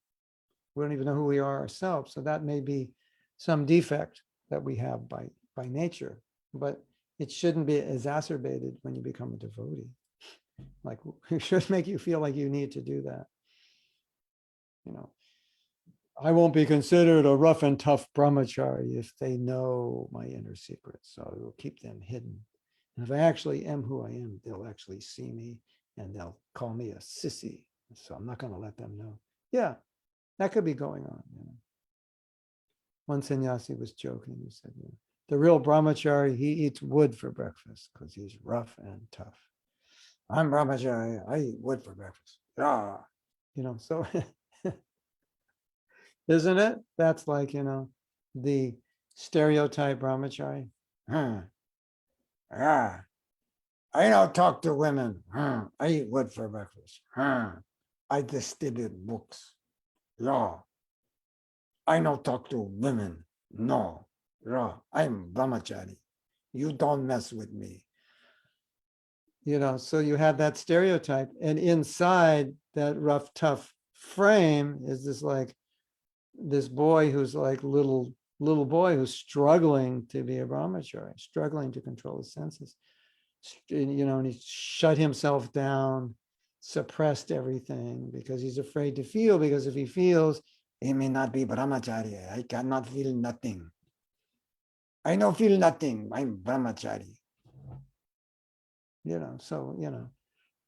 B: we don't even know who we are ourselves. So that may be some defect that we have by nature, but it shouldn't be exacerbated when you become a devotee. Like, it should make you feel like you need to do that. I won't be considered a rough and tough brahmachari if they know my inner secrets. So I will keep them hidden. And if I actually am who I am, they'll actually see me and they'll call me a sissy. So I'm not going to let them know. Yeah, that could be going on. One sannyasi was joking. He said, the real brahmachari, he eats wood for breakfast because he's rough and tough. I'm brahmachari. I eat wood for breakfast. Yeah. So isn't it? That's like, the stereotype brahmachari. Yeah. I don't talk to women. I eat wood for breakfast. I distribute books. Yeah. I don't talk to women. No. Yeah. I'm brahmachari. You don't mess with me. So you have that stereotype. And inside that rough, tough frame is this boy who's like little boy who's struggling to be a brahmachari, struggling to control his senses. And he shut himself down, suppressed everything because he's afraid to feel, because if he feels, he may not be brahmachari. I cannot feel nothing. I don't feel nothing. I'm brahmachari.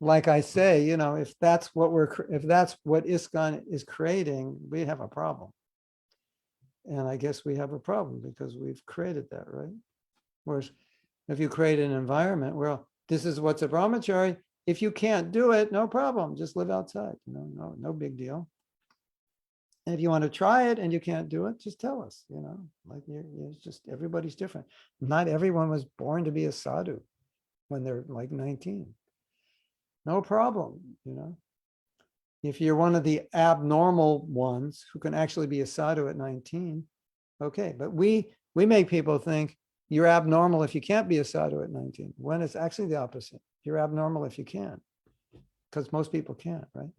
B: Like I say, if that's what ISKCON is creating, we have a problem. And I guess we have a problem because we've created that, right? Whereas if you create an environment where this is what's a brahmachari, if you can't do it, no problem. Just live outside. No big deal. And if you want to try it and you can't do it, just tell us. Like it's just everybody's different. Not everyone was born to be a sadhu when they're like 19. No problem. If you're one of the abnormal ones who can actually be a sadhu at 19, okay. But we make people think you're abnormal if you can't be a sadhu at 19, when it's actually the opposite. You're abnormal if you can, because most people can't, right?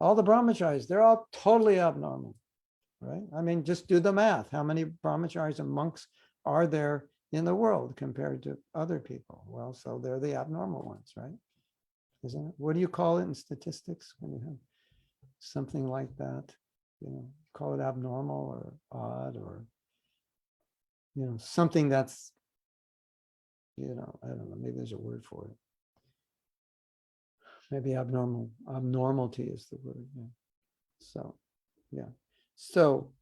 B: All the brahmacharis, they're all totally abnormal, right? I mean, just do the math. How many brahmacharis and monks are there in the world compared to other people? Well, so they're the abnormal ones, right? Isn't it? What do you call it in statistics when you have something like that? Call it abnormal or odd, or something that's, I don't know, maybe there's a word for it. Maybe abnormality is the word. Yeah. So, yeah. So,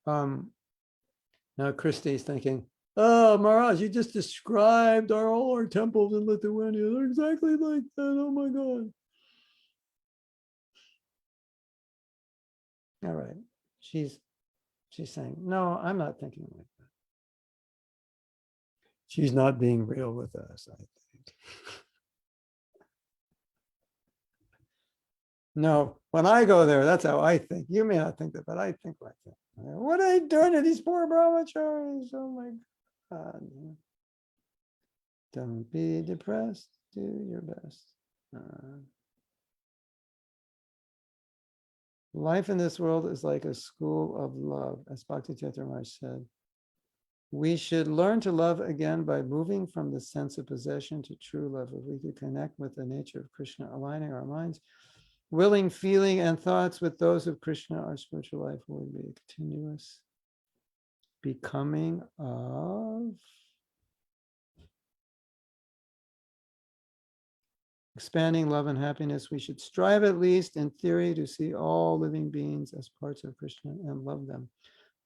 B: now Christy's thinking, oh, Maharaj, you just described all our temples in Lithuania. They're exactly like that. Oh my God. All right. She's saying, no, I'm not thinking like that. She's not being real with us, I think. No, when I go there, that's how I think. You may not think that, but I think like that. What are they doing to these poor brahmacharis? Oh my God. Don't be depressed. Do your best. Life in this world is like a school of love, as Bhakti Maharaj said. We should learn to love again by moving from the sense of possession to true love. If we could connect with the nature of Krishna, aligning our minds, willing, feeling, and thoughts with those of Krishna, our spiritual life would be a continuous becoming of expanding love and happiness. We should strive, at least in theory, to see all living beings as parts of Krishna and love them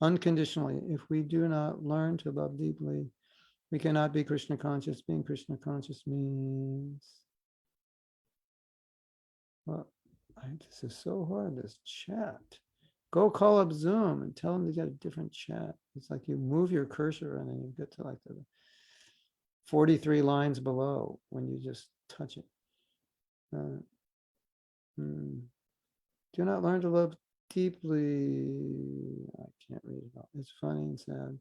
B: unconditionally. If we do not learn to love deeply, we cannot be Krishna conscious. Being Krishna conscious means, well, this is so hard, this chat. Go call up Zoom and tell them to get a different chat. It's like you move your cursor and then you get to like the 43 lines below when you just touch it. Do not learn to love deeply. I can't read it all. It's funny and sad.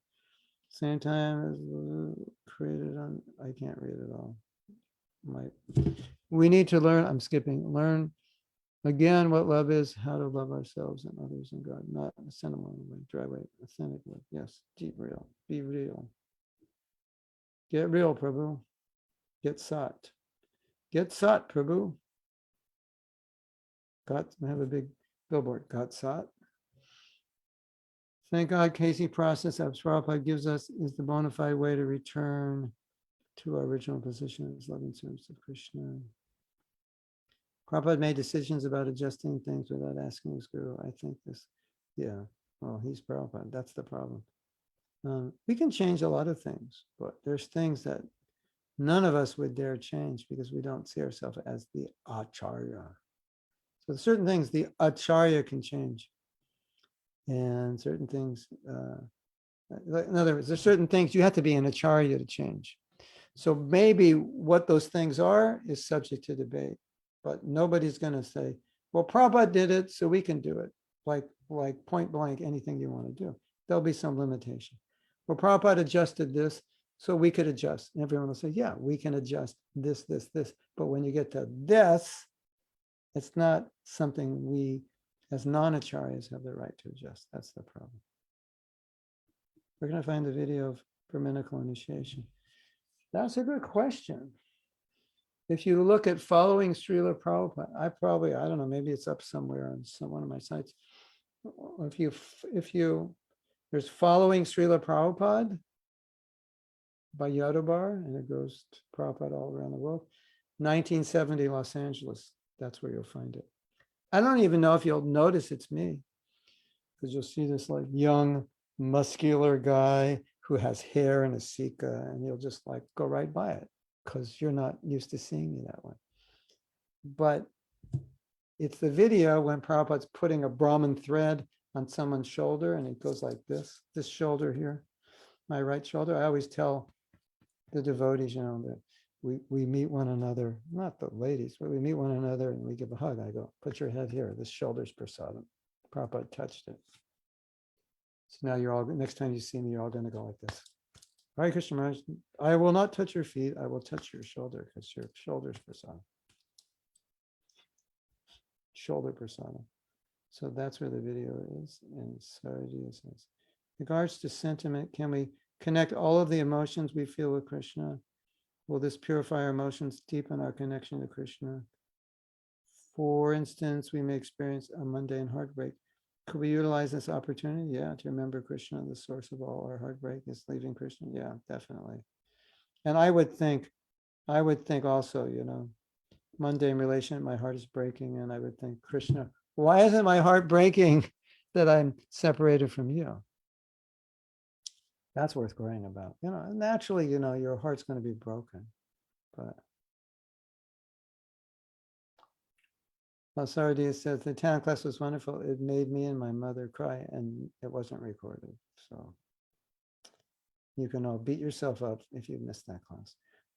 B: Same time as created on, I can't read it all. We need to learn, I'm skipping, learn again what love is, how to love ourselves and others and God, not a sentimental way, dry way, authentic way. Yes, deep, real, be real. Get real, Prabhu. Get sat. Get sat, Prabhu. Got, have a big billboard, got sat. Thank God, Casey process of Prabhupada gives us is the bona fide way to return to our original position as loving service of Krishna. Prabhupada made decisions about adjusting things without asking his guru. I think this, yeah, well, he's Prabhupada. That's the problem. We can change a lot of things, but there's things that none of us would dare change because we don't see ourselves as the acharya. So certain things the acharya can change, and certain things, in other words, there's certain things you have to be an acharya to change. So maybe what those things are is subject to debate, but nobody's going to say, well, Prabhupada did it, so we can do it. Like point blank, anything you want to do. There'll be some limitation. Well, Prabhupada adjusted this, so we could adjust. And everyone will say, yeah, we can adjust this, this, this. But when you get to this, it's not something we, as non-acharyas, have the right to adjust. That's the problem. We're going to find the video of Brahminical initiation. That's a good question. If you look at following Srila Prabhupada, I don't know, maybe it's up somewhere on one of my sites. If you, there's following Srila Prabhupada by Yodobar, and it goes to Prabhupada all around the world. 1970 Los Angeles, that's where you'll find it. I don't even know if you'll notice it's me, because you'll see this like young, muscular guy who has hair and a sika, and you'll just like go right by it because you're not used to seeing me that way. But it's the video when Prabhupada's putting a Brahmin thread on someone's shoulder, and it goes like this shoulder here, my right shoulder. I always tell the devotees, that we meet one another, not the ladies, but we meet one another and we give a hug. I go, put your head here. This shoulder's prasadam. Prabhupada touched it. So now you're all, next time you see me, you're all going to go like this. Hare Krishna Maharaj, I will not touch your feet. I will touch your shoulder because your shoulder's prasadam. Shoulder prasadam. So that's where the video is. And Sarji says, regards to sentiment, can we connect all of the emotions we feel with Krishna? Will this purify our emotions, deepen our connection to Krishna? For instance, we may experience a mundane heartbreak. Could we utilize this opportunity? Yeah, to remember Krishna, the source of all our heartbreak is leaving Krishna. Yeah, definitely. And I would think also, mundane relation, my heart is breaking, and I would think, Krishna, why isn't my heart breaking that I'm separated from you? That's worth worrying about. Naturally, your heart's going to be broken, but Sardi says the talent class was wonderful. It made me and my mother cry, and it wasn't recorded. So you can all beat yourself up if you missed that class.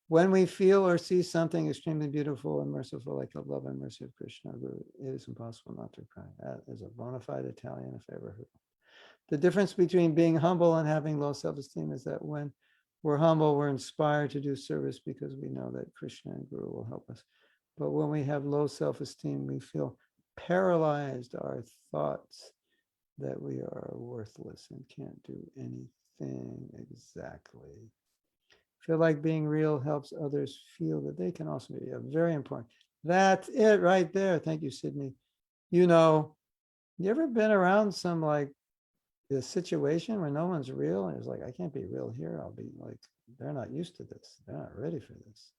B: When we feel or see something extremely beautiful and merciful, like the love and mercy of Krishna, it is impossible not to cry. That is a bona fide Italian if ever heard. The difference between being humble and having low self-esteem is that when we're humble, we're inspired to do service because we know that Krishna and Guru will help us. But when we have low self-esteem, we feel paralyzed, our thoughts that we are worthless and can't do anything exactly. Feel like being real helps others feel that they can also be very important. That's it right there. Thank you, Sydney. You ever been around some like the situation where no one's real and it's like, I can't be real here. I'll be like, they're not used to this. They're not ready for this.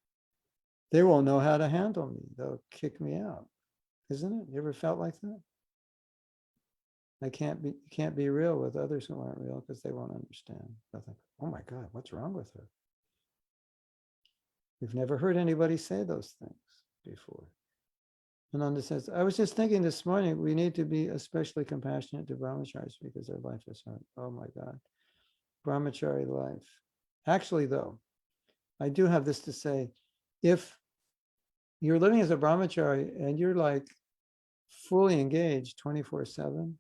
B: They won't know how to handle me. They'll kick me out. Isn't it? You ever felt like that? I can't be real with others who aren't real because they won't understand. They'll think, oh my God, what's wrong with her? We've never heard anybody say those things before. Ananda says, I was just thinking this morning, we need to be especially compassionate to brahmacharis because their life is hard. Oh my God. Brahmachari life. Actually, though, I do have this to say. If you're living as a brahmachari and you're like fully engaged 24/7,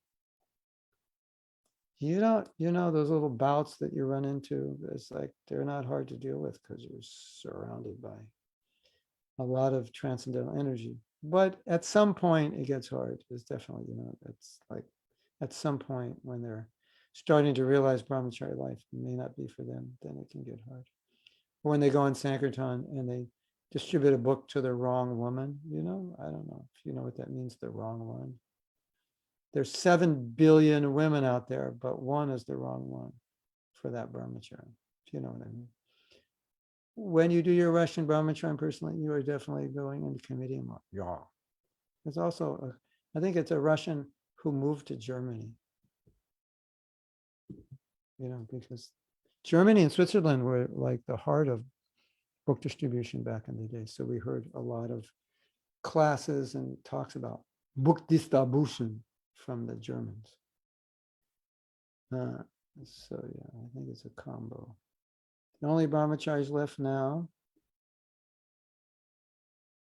B: those little bouts that you run into, it's like they're not hard to deal with because you're surrounded by a lot of transcendental energy. But at some point it gets hard. It's definitely, it's like at some point when they're starting to realize brahmachari life may not be for them, then it can get hard. Or when they go on Sankirtan and they distribute a book to the wrong woman, I don't know if you know what that means, the wrong one. There's 7 billion women out there, but one is the wrong one for that brahmachari, if you know what I mean. When you do your Russian brahmachari personally, you are definitely going into committing. Yeah. There's also, I think it's a Russian who moved to Germany, because Germany and Switzerland were like the heart of book distribution back in the day. So we heard a lot of classes and talks about book distribution from the Germans. So yeah, I think it's a combo. The only brahmacharis left now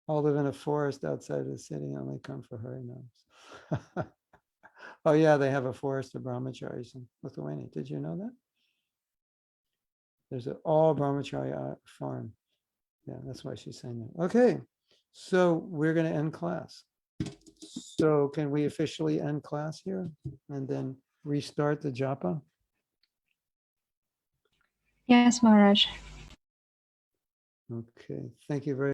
B: all live in a forest outside of the city, only come for harinams. Oh yeah, they have a forest of brahmacharis in Lithuania. Did you know that? There's an all brahmachari farm. Yeah, that's why she's saying that. Okay, so we're going to end class. So can we officially end class here and then restart the japa?
A: Yes, Maharaj.
B: Okay, thank you very